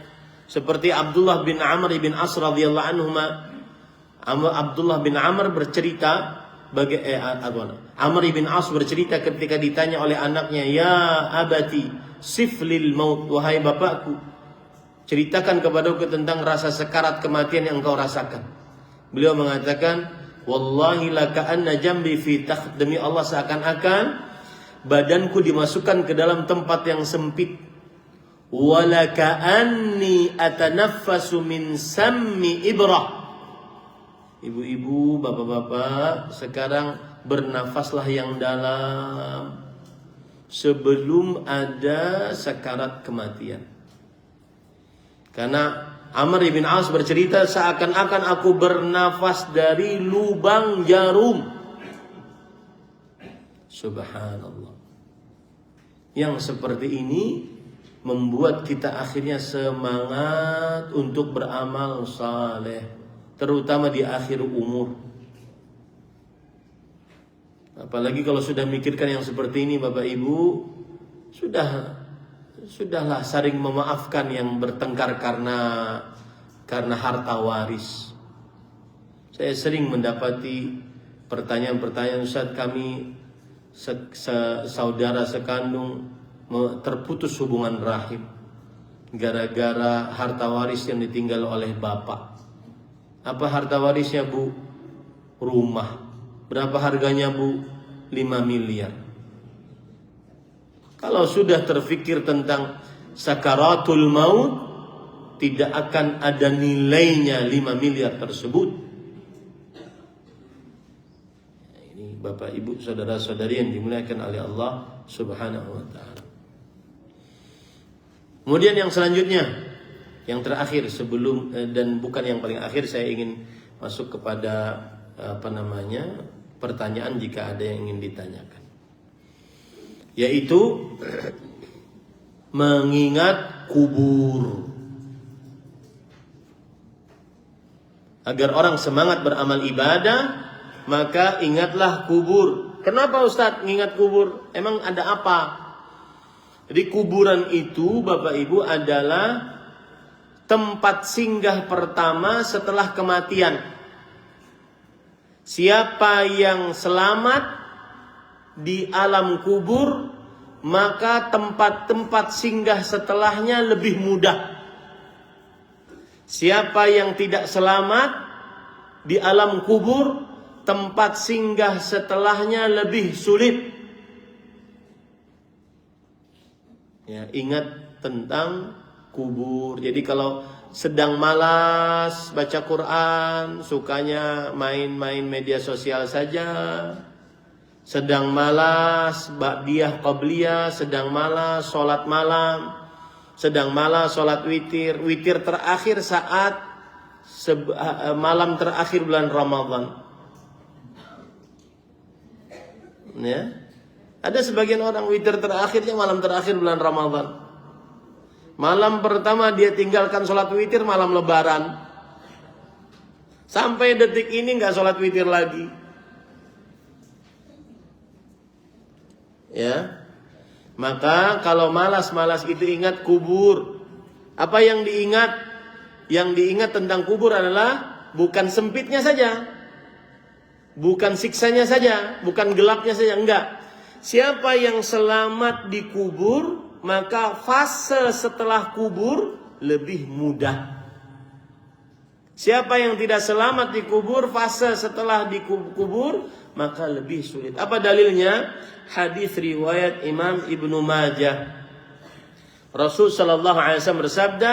Seperti Abdullah bin Amr bin As radhiyallahu anhuma. Abdullah bin Amr bercerita Amr bin As bercerita ketika ditanya oleh anaknya, ya abati siflil maut, wahai bapakku, ceritakan kepadaku tentang rasa sekarat kematian yang engkau rasakan. Beliau mengatakan, wallahi laka'anna jambi fi takh, demi Allah seakan-akan badanku dimasukkan ke dalam tempat yang sempit. Walaka'anni atanaffasu min sammi ibrah, Ibu-ibu, bapak-bapak, sekarang bernafaslah yang dalam sebelum ada sakarat kematian. Karena Amr ibn As bercerita, seakan-akan aku bernafas dari lubang jarum. Subhanallah. Yang seperti ini membuat kita akhirnya semangat untuk beramal saleh, terutama di akhir umur. Apalagi kalau sudah mikirkan yang seperti ini, Bapak Ibu, sudahlah saling memaafkan yang bertengkar karena harta waris. Saya sering mendapati pertanyaan-pertanyaan, Ustaz, kami saudara sekandung terputus hubungan rahim gara-gara harta waris yang ditinggal oleh bapak. Apa harta warisnya, Bu? Rumah. Berapa harganya, Bu? 5 miliar. Kalau sudah terfikir tentang sakaratul maut, tidak akan ada nilainya 5 miliar tersebut. Ini Bapak Ibu, saudara-saudari yang dimuliakan oleh Allah Subhanahu wa taala. Kemudian yang selanjutnya, yang terakhir sebelum dan bukan yang paling akhir, saya ingin masuk kepada pertanyaan jika ada yang ingin ditanyakan, yaitu mengingat kubur. Agar orang semangat beramal ibadah, maka ingatlah kubur. Kenapa Ustadz ingat kubur? Emang ada apa? Jadi kuburan itu, Bapak Ibu, adalah tempat singgah pertama setelah kematian. Siapa yang selamat di alam kubur, maka tempat-tempat singgah setelahnya lebih mudah. Siapa yang tidak selamat di alam kubur, tempat singgah setelahnya lebih sulit. Ya, ingat tentang kubur. Jadi kalau sedang malas baca Quran, sukanya main-main media sosial saja, sedang malas ba'diyah qabliyah, sedang malas sholat malam, sedang malas sholat witir terakhir saat malam terakhir bulan Ramadan. Ya, ada sebagian orang witir terakhirnya malam terakhir bulan Ramadan. Malam pertama dia tinggalkan sholat witir malam lebaran. Sampai detik ini nggak sholat witir lagi. Ya, maka kalau malas-malas itu ingat kubur. Apa yang diingat? Yang diingat tentang kubur adalah bukan sempitnya saja, bukan siksanya saja, bukan gelapnya saja, enggak. Siapa yang selamat di kubur, maka fase setelah kubur lebih mudah. Siapa yang tidak selamat di kubur, fase setelah di kubur maka lebih sulit. Apa dalilnya? Hadis riwayat Imam Ibnu Majah. Rasul sallallahu alaihi wasallam bersabda,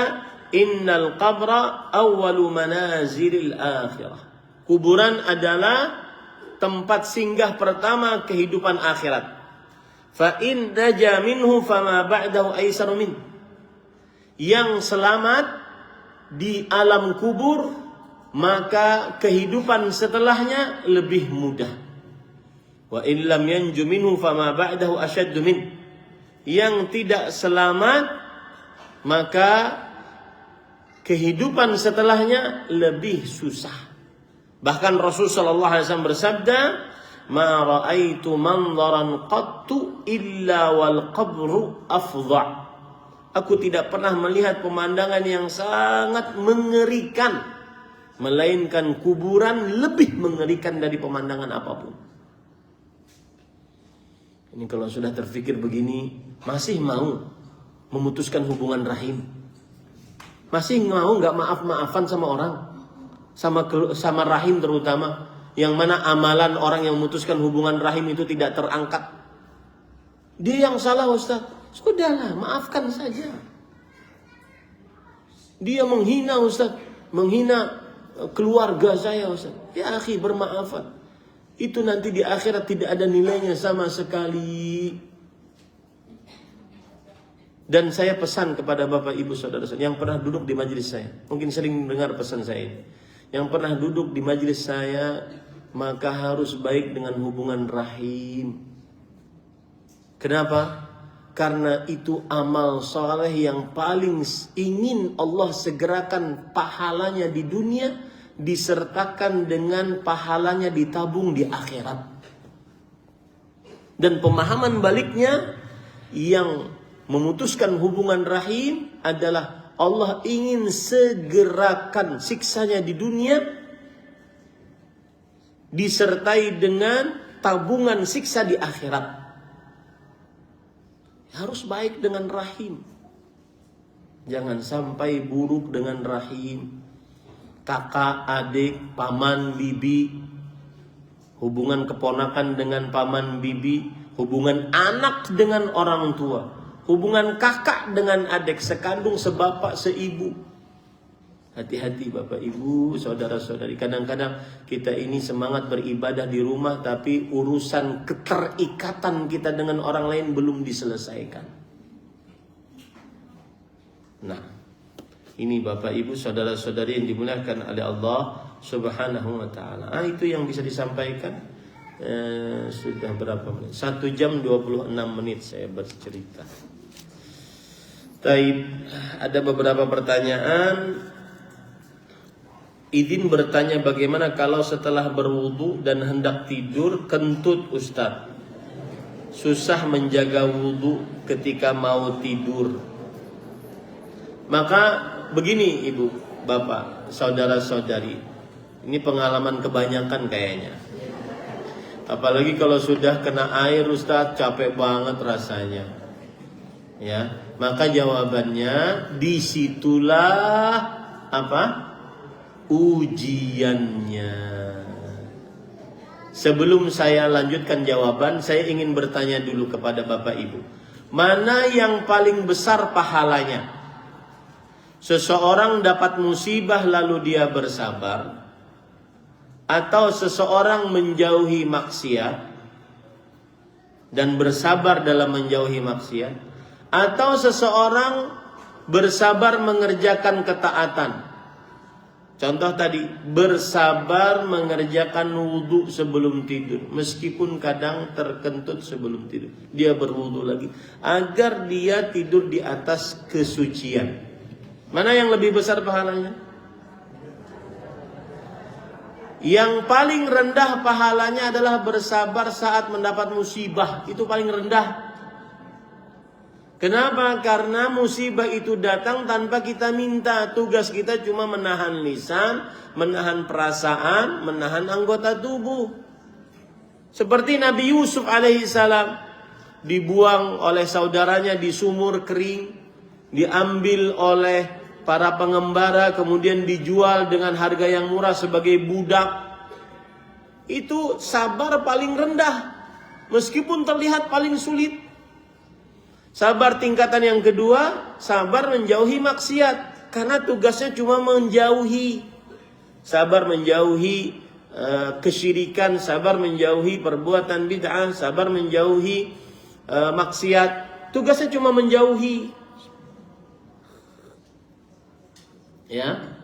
"Innal qabra awwalu manazilil akhirah." Kuburan adalah tempat singgah pertama kehidupan akhirat. Fa in naja minhu fama ba'dahu aisaru min. Yang selamat di alam kubur, maka kehidupan setelahnya lebih mudah. Wa in lam yanju minhu fama ba'dahu ashaddu min. Yang tidak selamat, maka kehidupan setelahnya lebih susah. Bahkan Rasul sallallahu alaihi wasallam bersabda, "Ma ra'aitu manzaran qattu illa wal qabru afdha." Aku tidak pernah melihat pemandangan yang sangat mengerikan, melainkan kuburan lebih mengerikan dari pemandangan apapun. Ini kalau sudah terfikir begini, masih mau memutuskan hubungan rahim? Masih mau nggak maaf-maafan sama orang? Sama rahim terutama, yang mana amalan orang yang memutuskan hubungan rahim itu tidak terangkat. Dia yang salah, Ustaz. Sudahlah, maafkan saja. Dia menghina, Ustaz, menghina keluarga saya Ustaz. Ya akhi, bermaafan. Itu nanti di akhirat tidak ada nilainya sama sekali. Dan saya pesan kepada Bapak Ibu saudara-saudara yang pernah duduk di majelis saya, mungkin sering dengar pesan saya ini. Yang pernah duduk di majelis saya, maka harus baik dengan hubungan rahim. Kenapa? Karena itu amal soleh yang paling ingin Allah segerakan pahalanya di dunia, disertakan dengan pahalanya ditabung di akhirat. Dan pemahaman baliknya yang memutuskan hubungan rahim adalah Allah ingin segerakan siksanya di dunia disertai dengan tabungan siksa di akhirat. Harus baik dengan rahim. Jangan sampai buruk dengan rahim. Kakak, adik, paman, bibi, hubungan keponakan dengan paman, bibi, hubungan anak dengan orang tua, hubungan kakak dengan adik, sekandung, sebapak, seibu. Hati-hati Bapak Ibu, saudara-saudari. Kadang-kadang kita ini semangat beribadah di rumah, tapi urusan keterikatan kita dengan orang lain belum diselesaikan. Nah, ini Bapak Ibu, saudara-saudari yang dimuliakan oleh Allah Subhanahu wa ta'ala. Itu yang bisa disampaikan. Sudah berapa menit? 1 jam 26 menit saya bercerita. Taib, ada beberapa pertanyaan. Izin bertanya, bagaimana kalau setelah berwudu dan hendak tidur kentut Ustaz? Susah menjaga wudu ketika mau tidur. Maka begini Ibu, Bapak, saudara-saudari. Ini pengalaman kebanyakan kayaknya. Apalagi kalau sudah kena air Ustaz, capek banget rasanya. Ya, maka jawabannya disitulah apa? Ujiannya. Sebelum saya lanjutkan jawaban, saya ingin bertanya dulu kepada Bapak Ibu. Mana yang paling besar pahalanya? Seseorang dapat musibah lalu dia bersabar, atau seseorang menjauhi maksiat dan bersabar dalam menjauhi maksiat, atau seseorang bersabar mengerjakan ketaatan. Contoh tadi, bersabar mengerjakan wudu sebelum tidur, meskipun kadang terkentut sebelum tidur, dia berwudu lagi agar dia tidur di atas kesucian. Mana yang lebih besar pahalanya? Yang paling rendah pahalanya adalah bersabar saat mendapat musibah. Itu paling rendah. Kenapa? Karena musibah itu datang tanpa kita minta. Tugas kita cuma menahan lisan, menahan perasaan, menahan anggota tubuh. Seperti Nabi Yusuf alaihissalam, dibuang oleh saudaranya di sumur kering, diambil oleh para pengembara, kemudian dijual dengan harga yang murah sebagai budak. Itu sabar paling rendah, meskipun terlihat paling sulit. Sabar tingkatan yang kedua, sabar menjauhi maksiat, karena tugasnya cuma menjauhi. Sabar menjauhi kesyirikan, sabar menjauhi perbuatan bid'ah, sabar menjauhi maksiat. Tugasnya cuma menjauhi. Ya.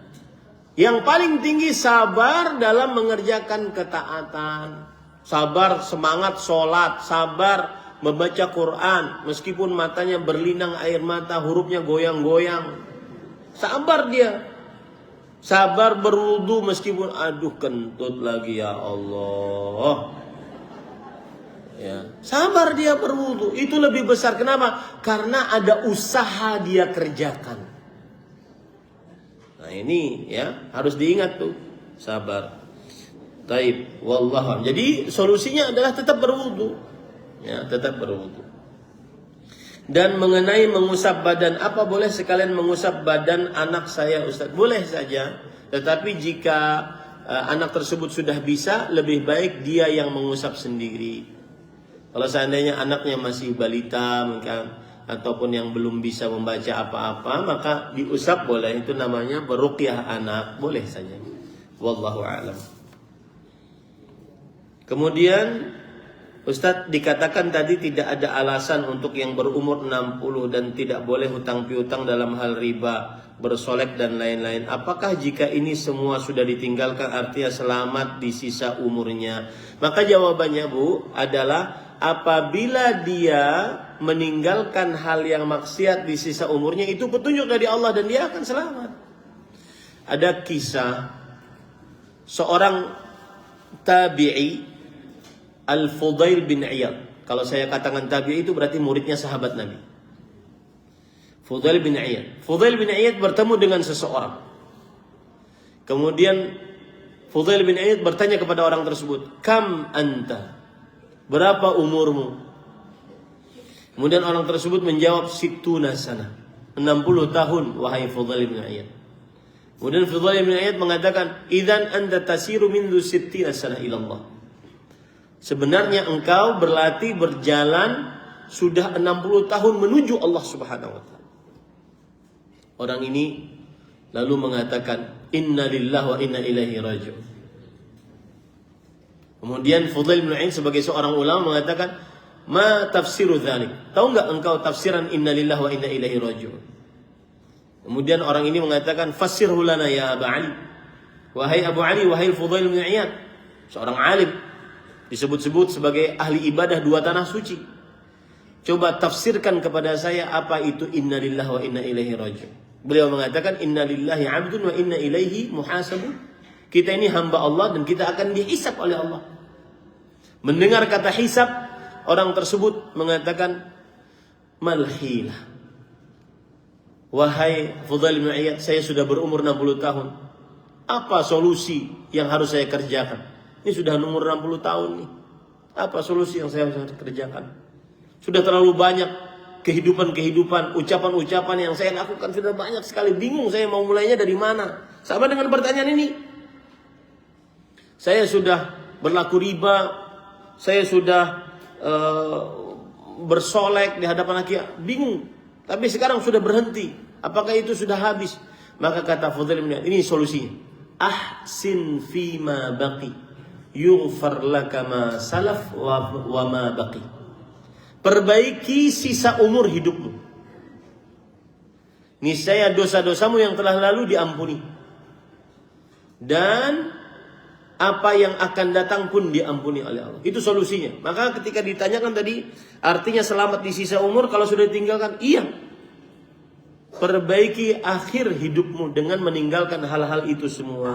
Yang paling tinggi sabar dalam mengerjakan ketaatan. Sabar semangat sholat, sabar membaca Quran, meskipun matanya berlinang air mata, hurufnya goyang-goyang. Sabar dia. Sabar berwudu meskipun aduh kentut lagi ya Allah. Ya, sabar dia berwudu. Itu lebih besar. Kenapa? Karena ada usaha dia kerjakan. Nah ini ya harus diingat tuh, sabar. Taib, wallahu. Jadi solusinya adalah tetap berwudu. Ya, tetap berwudu. Dan mengenai mengusap badan, apa boleh sekalian mengusap badan anak saya Ustaz? Boleh saja. Tetapi jika anak tersebut sudah bisa, lebih baik dia yang mengusap sendiri. Kalau seandainya anaknya masih balita mungkin, ataupun yang belum bisa membaca apa-apa, maka diusap boleh. Itu namanya beruqyah anak, boleh saja. Wallahu a'lam. Kemudian Ustadz, dikatakan tadi tidak ada alasan untuk yang berumur 60 dan tidak boleh hutang piutang dalam hal riba, bersolek dan lain-lain. Apakah jika ini semua sudah ditinggalkan artinya selamat di sisa umurnya? Maka jawabannya Bu adalah apabila dia meninggalkan hal yang maksiat di sisa umurnya, itu petunjuk dari Allah dan dia akan selamat. Ada kisah seorang tabi'i Al-Fudail bin Iyad. Kalau saya katakan tabi'i itu berarti muridnya sahabat Nabi. Fudail bin Iyad. Fudail bin Iyad bertemu dengan seseorang. Kemudian Fudail bin Iyad bertanya kepada orang tersebut, "Kam anta?" Berapa umurmu? Kemudian orang tersebut menjawab, "Sittuna sana." 60 tahun wahai Fudail bin Iyad. Kemudian Fudail bin Iyad mengatakan, "Idzan anta tasiru mindu sittina sana ila Allah." Sebenarnya engkau berlatih berjalan sudah 60 tahun menuju Allah Subhanahu wa taala. Orang ini lalu mengatakan, "Inna lillahi wa inna ilaihi raji'un." Kemudian Fudail bin Iyad sebagai seorang ulama mengatakan, "Ma tafsiru dzalik?" Tahu enggak engkau tafsiran inna lillahi wa inna ilaihi raji'un? Kemudian orang ini mengatakan, "Fassirhu lana ya Abu Ali." Wahai Abu Ali, wahai Fudail bin Iyad, seorang alim, disebut-sebut sebagai ahli ibadah 2 tanah suci. Coba tafsirkan kepada saya apa itu inna lillahi wa inna ilaihi raji'un. Beliau mengatakan inna lillahi 'abdun wa inna ilaihi muhasabun. Kita ini hamba Allah dan kita akan dihisab oleh Allah. Mendengar kata hisab, orang tersebut mengatakan malhilah. Wahai Fudail bin Iyad, saya sudah berumur 60 tahun. Apa solusi yang harus saya kerjakan? Ini sudah umur 60 tahun nih. Apa solusi yang saya harus kerjakan? Sudah terlalu banyak kehidupan-kehidupan, ucapan-ucapan yang saya lakukan sudah banyak sekali. Bingung saya mau mulainya dari mana. Sama dengan pertanyaan ini. Saya sudah berlaku riba. Saya sudah bersolek di hadapan hakim. Bingung. Tapi sekarang sudah berhenti. Apakah itu sudah habis? Maka kata Fudail bin Iyad, ini solusinya. Ahsin fima baqi. Yughfar laka ma salaf wa ma baqi. Perbaiki sisa umur hidupmu. Niscaya dosa-dosamu yang telah lalu diampuni. Dan apa yang akan datang pun diampuni oleh Allah. Itu solusinya. Maka ketika ditanyakan tadi, artinya selamat di sisa umur kalau sudah ditinggalkan? Iya. Perbaiki akhir hidupmu dengan meninggalkan hal-hal itu semua.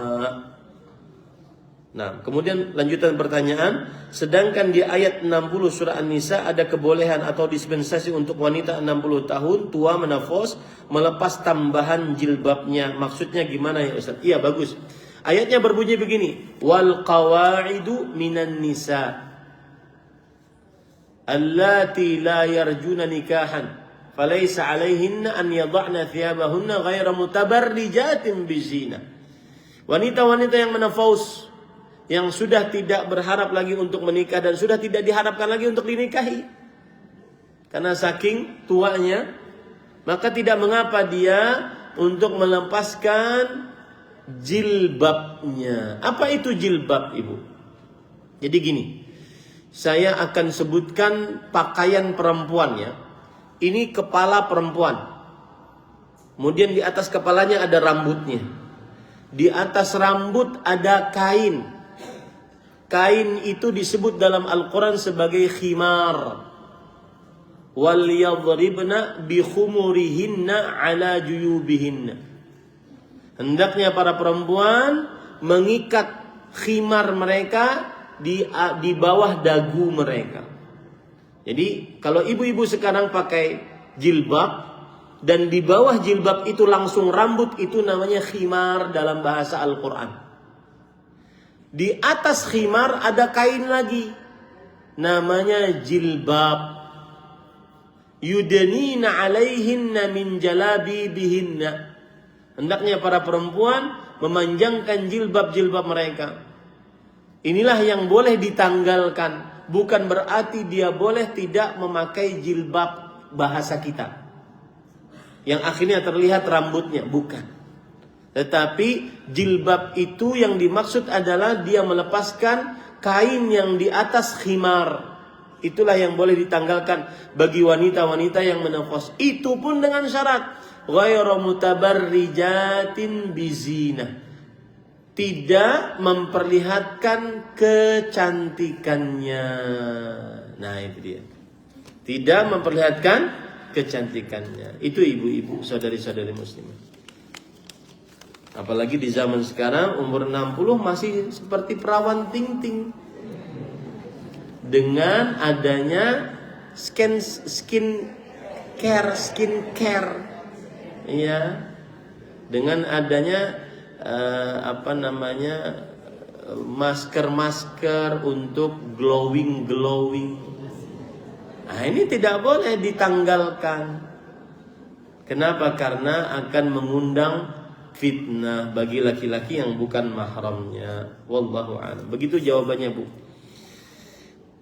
Nah, kemudian lanjutan pertanyaan, sedangkan di ayat 60 surah An-Nisa ada kebolehan atau dispensasi untuk wanita 60 tahun tua menafos melepas tambahan jilbabnya. Maksudnya gimana ya Ustaz? Iya, bagus. Ayatnya berbunyi begini, wal qawaidu minan nisa allati la yarjuna nikahan falaysa 'alaihinna an yadh'na thiyabahunna ghayra mutabarrijatin bizina. Wanita-wanita yang menafos, yang sudah tidak berharap lagi untuk menikah dan sudah tidak diharapkan lagi untuk dinikahi karena saking tuanya, maka tidak mengapa dia untuk melepaskan jilbabnya. Apa itu jilbab, Ibu? Jadi gini, saya akan sebutkan pakaian perempuan ya. Ini kepala perempuan. Kemudian di atas kepalanya ada rambutnya. Di atas rambut ada kain. Kain itu disebut dalam Al-Quran sebagai khimar. Wal yadribna bi khumurihinna ala juyubihinna. Hendaknya para perempuan mengikat khimar mereka di bawah dagu mereka. Jadi kalau ibu-ibu sekarang pakai jilbab dan di bawah jilbab itu langsung rambut, itu namanya khimar dalam bahasa Al-Quran. Di atas khimar ada kain lagi, namanya jilbab. Yudanina alaihinna min jalabibihinna. Hendaknya para perempuan memanjangkan jilbab-jilbab mereka. Inilah yang boleh ditanggalkan. Bukan berarti dia boleh tidak memakai jilbab bahasa kita, yang akhirnya terlihat rambutnya. Bukan. Tetapi jilbab itu yang dimaksud adalah dia melepaskan kain yang di atas khimar. Itulah yang boleh ditanggalkan bagi wanita-wanita yang menopause. Itu pun dengan syarat ghairu mutabarrijatin bizina. Tidak memperlihatkan kecantikannya. Nah, itu dia. Tidak memperlihatkan kecantikannya. Itu ibu-ibu, saudari-saudari muslimah. Apalagi di zaman sekarang umur 60 masih seperti perawan ting-ting. Dengan adanya skin care, ya, dengan adanya masker untuk glowing. Nah, ini tidak boleh ditanggalkan. Kenapa? Karena akan mengundang fitnah bagi laki-laki yang bukan mahramnya. Wallahu a'lam. Begitu jawabannya, Bu.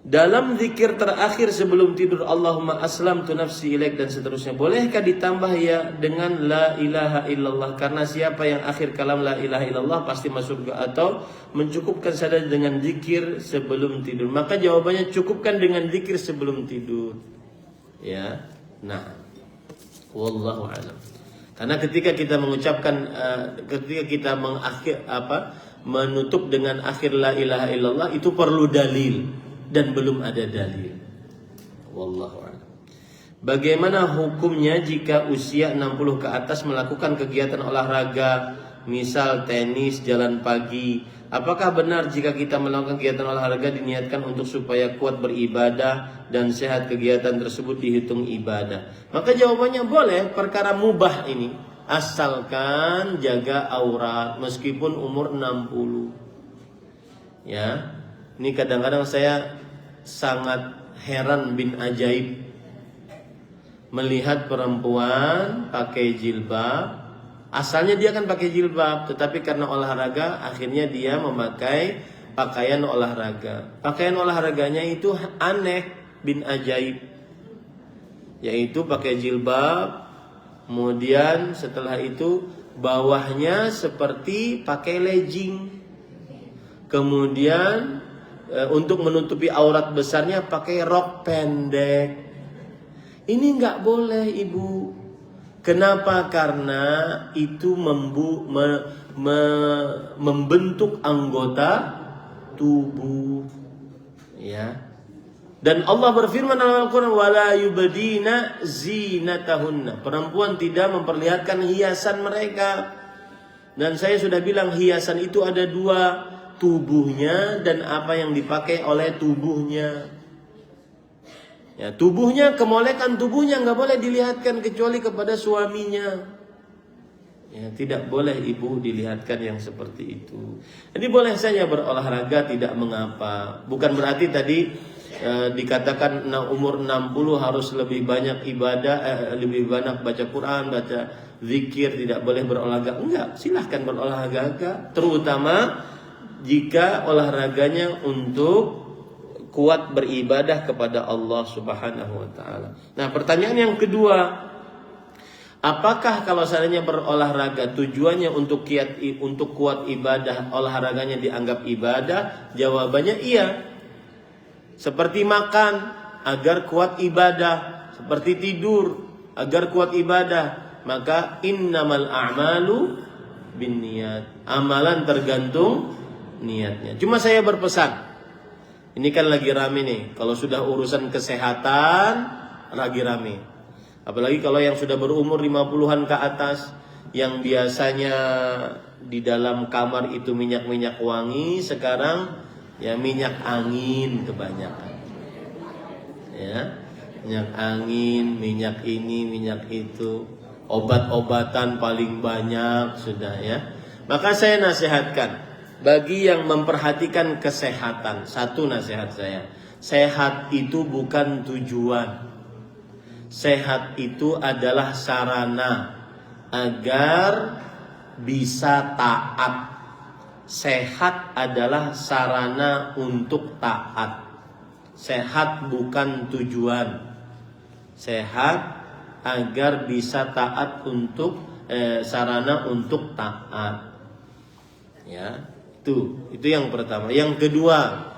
Dalam zikir terakhir sebelum tidur, Allahumma aslamtu nafsi ilaik dan seterusnya, bolehkah ditambah ya dengan la ilaha illallah? Karena siapa yang akhir kalam la ilaha illallah pasti masuk surga, atau mencukupkan saja dengan zikir sebelum tidur? Maka jawabannya cukupkan dengan zikir sebelum tidur. Ya. Nah, wallahu a'lam. Karena ketika kita mengucapkan ketika kita menutup dengan akhir la ilaha illallah, itu perlu dalil. Dan belum ada dalil. Wallahu a'lam. Bagaimana hukumnya jika usia 60 ke atas melakukan kegiatan olahraga, misal tenis, jalan pagi? Apakah benar jika kita melakukan kegiatan olahraga diniatkan untuk supaya kuat beribadah dan sehat, kegiatan tersebut dihitung ibadah? Maka jawabannya boleh, perkara mubah ini, asalkan jaga aurat meskipun umur 60. Ya. Ini kadang-kadang saya sangat heran bin ajaib melihat perempuan pakai jilbab. Asalnya dia kan pakai jilbab, tetapi karena olahraga akhirnya dia memakai pakaian olahraga. Pakaian olahraganya itu aneh bin ajaib, yaitu pakai jilbab, kemudian setelah itu bawahnya seperti pakai legging, kemudian untuk menutupi aurat besarnya pakai rok pendek. Ini nggak boleh, Ibu. Kenapa? Karena itu membentuk anggota tubuh, ya. Dan Allah berfirman dalam Al-Quran, wala yubdina zinatahunna. Perempuan tidak memperlihatkan hiasan mereka. Dan saya sudah bilang hiasan itu ada dua, tubuhnya dan apa yang dipakai oleh tubuhnya. Ya, tubuhnya, kemolekan tubuhnya nggak boleh dilihatkan kecuali kepada suaminya. Ya, tidak boleh ibu dilihatkan yang seperti itu. Jadi boleh saja berolahraga, tidak mengapa. Bukan berarti tadi dikatakan umur 60 harus lebih banyak ibadah, lebih banyak baca Quran, baca zikir, tidak boleh berolahraga. Enggak, silahkan berolahraga, terutama jika olahraganya untuk kuat beribadah kepada Allah Subhanahu wa taala. Nah, pertanyaan yang kedua, apakah kalau seandainya berolahraga tujuannya untuk kuat ibadah, olahraganya dianggap ibadah? Jawabannya iya. Seperti makan agar kuat ibadah, seperti tidur agar kuat ibadah, maka innamal a'malu binniyat. Amalan tergantung niatnya. Cuma saya berpesan, ini kan lagi rame nih, kalau sudah urusan kesehatan lagi rame. Apalagi kalau yang sudah berumur 50-an ke atas, yang biasanya di dalam kamar itu minyak-minyak wangi, sekarang ya minyak angin kebanyakan. Ya, minyak angin, minyak ini, minyak itu, obat-obatan paling banyak sudah ya. Maka saya nasihatkan bagi yang memperhatikan kesehatan, satu nasihat saya, sehat itu bukan tujuan. Sehat itu adalah sarana agar bisa taat. Sehat adalah sarana untuk taat. Sehat bukan tujuan. Sehat agar bisa taat untuk sarana untuk taat. Ya, itu yang pertama. Yang kedua,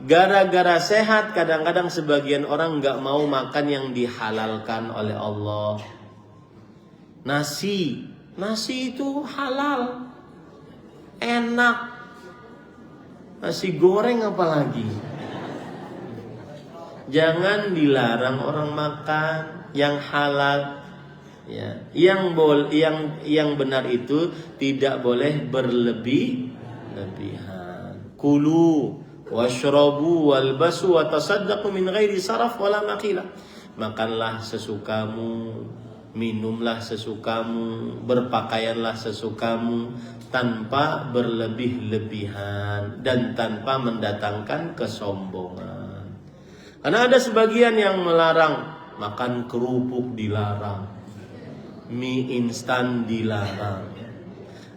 gara-gara sehat kadang-kadang sebagian orang nggak mau makan yang dihalalkan oleh Allah. Nasi itu halal, enak. Nasi goreng apalagi. Jangan dilarang orang makan yang halal. Ya, yang benar itu tidak boleh berlebihan. Kulu washrabu walbasu wa tasaddaqu min ghairi saraf wala maqilah. Makanlah sesukamu, minumlah sesukamu, berpakaianlah sesukamu tanpa berlebih-lebihan dan tanpa mendatangkan kesombongan. Karena ada sebagian yang melarang, makan kerupuk dilarang, mie instan dilarang.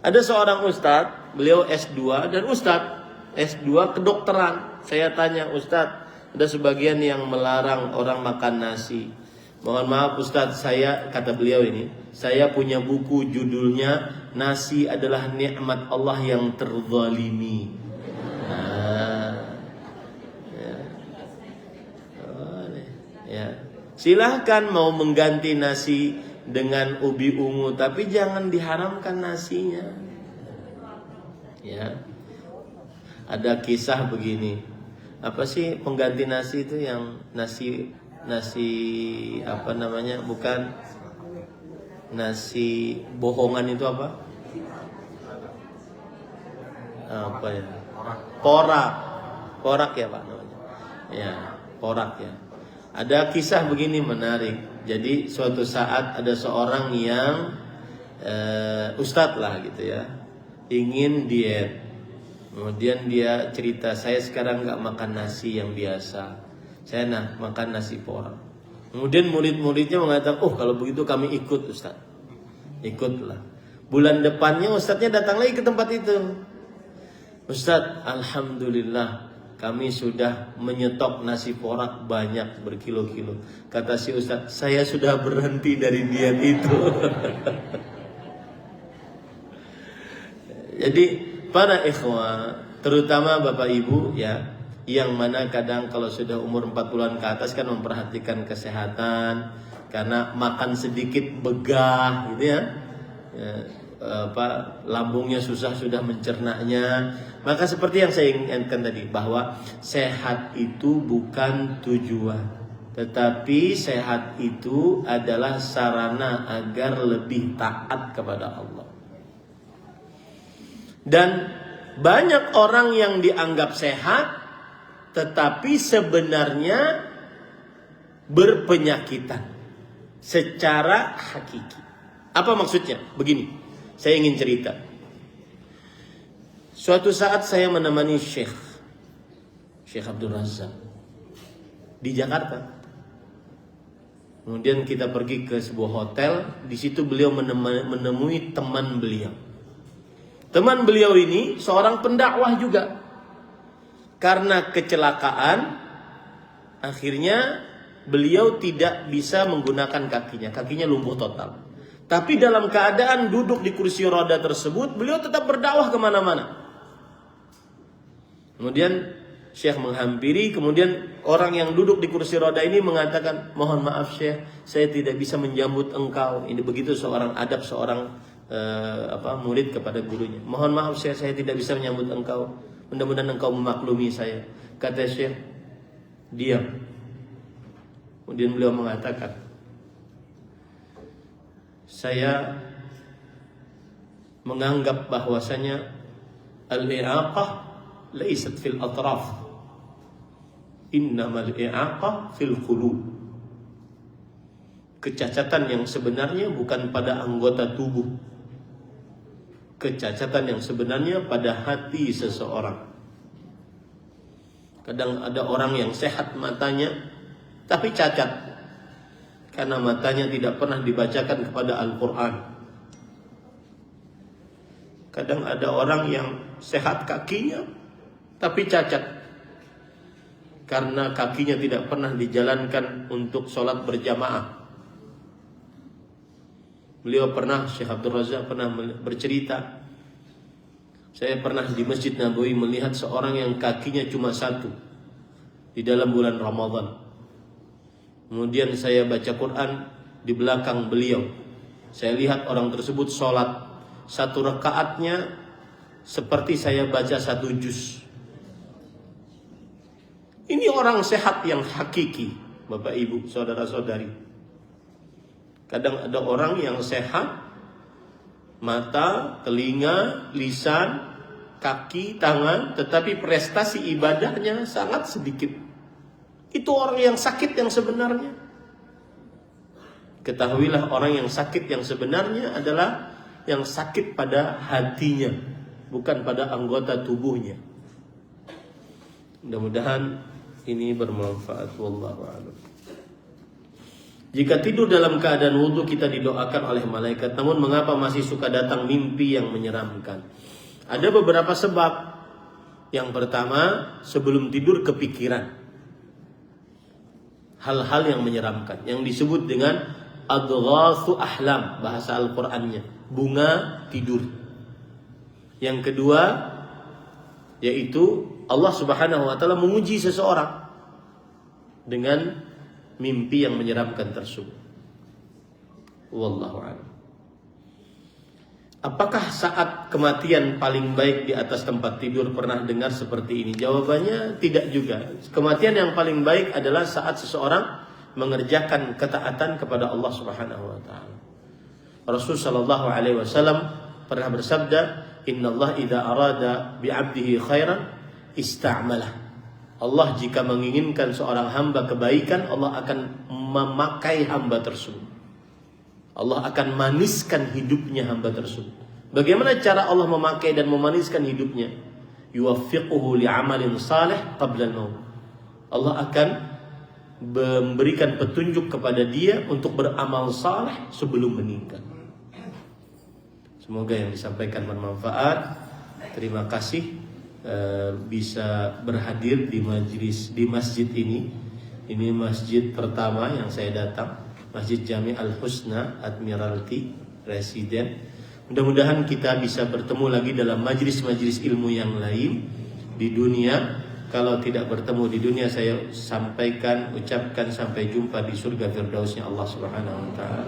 Ada seorang ustadz, beliau S2 dan ustadz S2 kedokteran. Saya tanya, Ustadz, ada sebagian yang melarang orang makan nasi. Mohon maaf Ustadz, kata beliau ini, saya punya buku judulnya Nasi adalah Nikmat Allah yang Terzalimi. Ya. Silahkan mau mengganti nasi dengan ubi ungu, tapi jangan diharamkan nasinya. Ya. Ada kisah begini. Apa sih pengganti nasi itu yang nasi apa namanya? Bukan nasi bohongan itu apa? Apa ya? Porak ya Pak namanya. Ya, porak ya. Ada kisah begini menarik. Jadi suatu saat ada seorang yang ustadz lah gitu ya, ingin diet. Kemudian dia cerita, saya sekarang nggak makan nasi yang biasa, saya makan nasi porak. Kemudian murid-muridnya mengatakan, oh kalau begitu kami ikut Ustaz. Ikutlah. Bulan depannya Ustaznya datang lagi ke tempat itu. Ustaz, alhamdulillah kami sudah menyetok nasi porak banyak berkilo-kilo. Kata si Ustaz, saya sudah berhenti dari diet itu. Jadi para ikhwah, terutama Bapak Ibu ya, yang mana kadang kalau sudah umur 40-an ke atas kan memperhatikan kesehatan karena makan sedikit begah gitu ya. Lambungnya susah sudah mencernanya. Maka seperti yang saya ingatkan tadi, bahwa sehat itu bukan tujuan, tetapi sehat itu adalah sarana agar lebih taat kepada Allah. Dan banyak orang yang dianggap sehat tetapi sebenarnya berpenyakitan secara hakiki. Apa maksudnya? Begini, saya ingin cerita. Suatu saat saya menemani Syekh Abdul Razak di Jakarta. Kemudian kita pergi ke sebuah hotel. Di situ beliau menemui teman beliau. Teman beliau ini seorang pendakwah juga. Karena kecelakaan, akhirnya beliau tidak bisa menggunakan kakinya. Kakinya lumpuh total. Tapi dalam keadaan duduk di kursi roda tersebut, beliau tetap berdakwah kemana-mana. Kemudian Syekh menghampiri, kemudian orang yang duduk di kursi roda ini mengatakan, mohon maaf Syekh, saya tidak bisa menjemput engkau. Ini begitu seorang adab seorang murid kepada gurunya. Mohon maaf Syekh, saya tidak bisa menyambut engkau. Mudah-mudahan engkau memaklumi saya. Kata Syekh, diam. Kemudian beliau mengatakan, saya menganggap bahwasanya al-i'aqah laysat fil atraf, innamal i'aqah fil qulub. Kecacatan yang sebenarnya bukan pada anggota tubuh. Kecacatan yang sebenarnya pada hati seseorang. Kadang ada orang yang sehat matanya tapi cacat karena matanya tidak pernah dibacakan kepada Al-Quran. Kadang ada orang yang sehat kakinya tapi cacat karena kakinya tidak pernah dijalankan untuk sholat berjamaah. Beliau pernah, Syekh Abdul Razak pernah bercerita, saya pernah di Masjid Nabawi melihat seorang yang kakinya cuma satu di dalam bulan Ramadan. Kemudian saya baca Quran di belakang beliau. Saya lihat orang tersebut sholat, satu rakaatnya seperti saya baca satu juz. Ini orang sehat yang hakiki, Bapak Ibu, saudara-saudari. Kadang ada orang yang sehat, mata, telinga, lisan, kaki, tangan, tetapi prestasi ibadahnya sangat sedikit. Itu orang yang sakit yang sebenarnya. Ketahuilah, orang yang sakit yang sebenarnya adalah yang sakit pada hatinya, bukan pada anggota tubuhnya. Mudah-mudahan ini bermanfaat. Wallahu a'lam. Jika tidur dalam keadaan wudhu, kita didoakan oleh malaikat. Namun mengapa masih suka datang mimpi yang menyeramkan? Ada beberapa sebab. Yang pertama, sebelum tidur kepikiran hal-hal yang menyeramkan, yang disebut dengan adghatsu ahlam, bahasa Al-Qur'annya, bunga tidur. Yang kedua, yaitu Allah Subhanahu wa taala menguji seseorang dengan mimpi yang menyeramkan tersebut. Wallahu a'lam. Apakah saat kematian paling baik di atas tempat tidur? Pernah dengar seperti ini? Jawabannya tidak juga. Kematian yang paling baik adalah saat seseorang mengerjakan ketaatan kepada Allah Subhanahu wa taala. Rasul sallallahu alaihi wasallam pernah bersabda, "Innallaha idza arada bi'abdihi khairan ista'malah." Allah jika menginginkan seorang hamba kebaikan, Allah akan memakai hamba tersebut. Allah akan maniskan hidupnya hamba tersebut. Bagaimana cara Allah memakai dan memaniskan hidupnya? Yuwaffiquhu li'amalin salih qabla al-maut. Allah akan memberikan petunjuk kepada dia untuk beramal saleh sebelum meninggal. Semoga yang disampaikan bermanfaat. Terima kasih bisa berhadir di masjid ini. Ini masjid pertama yang saya datang, Masjid Jami' Al-Husna Admiralty Residen. Mudah-mudahan kita bisa bertemu lagi dalam majlis-majlis ilmu yang lain di dunia. Kalau tidak bertemu di dunia, saya ucapkan sampai jumpa di surga firdausnya Allah Subhanahu wa taala.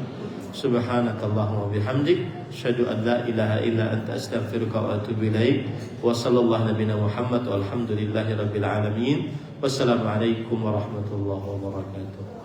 Subhanakallahumma bihamdik, asyhadu an la ilaha illa anta astaghfiruka wa atubu ilaik. Wa sallallahu nabiyana Muhammad walhamdulillahi rabbil alamin. Wassalamualaikum warahmatullahi wabarakatuh.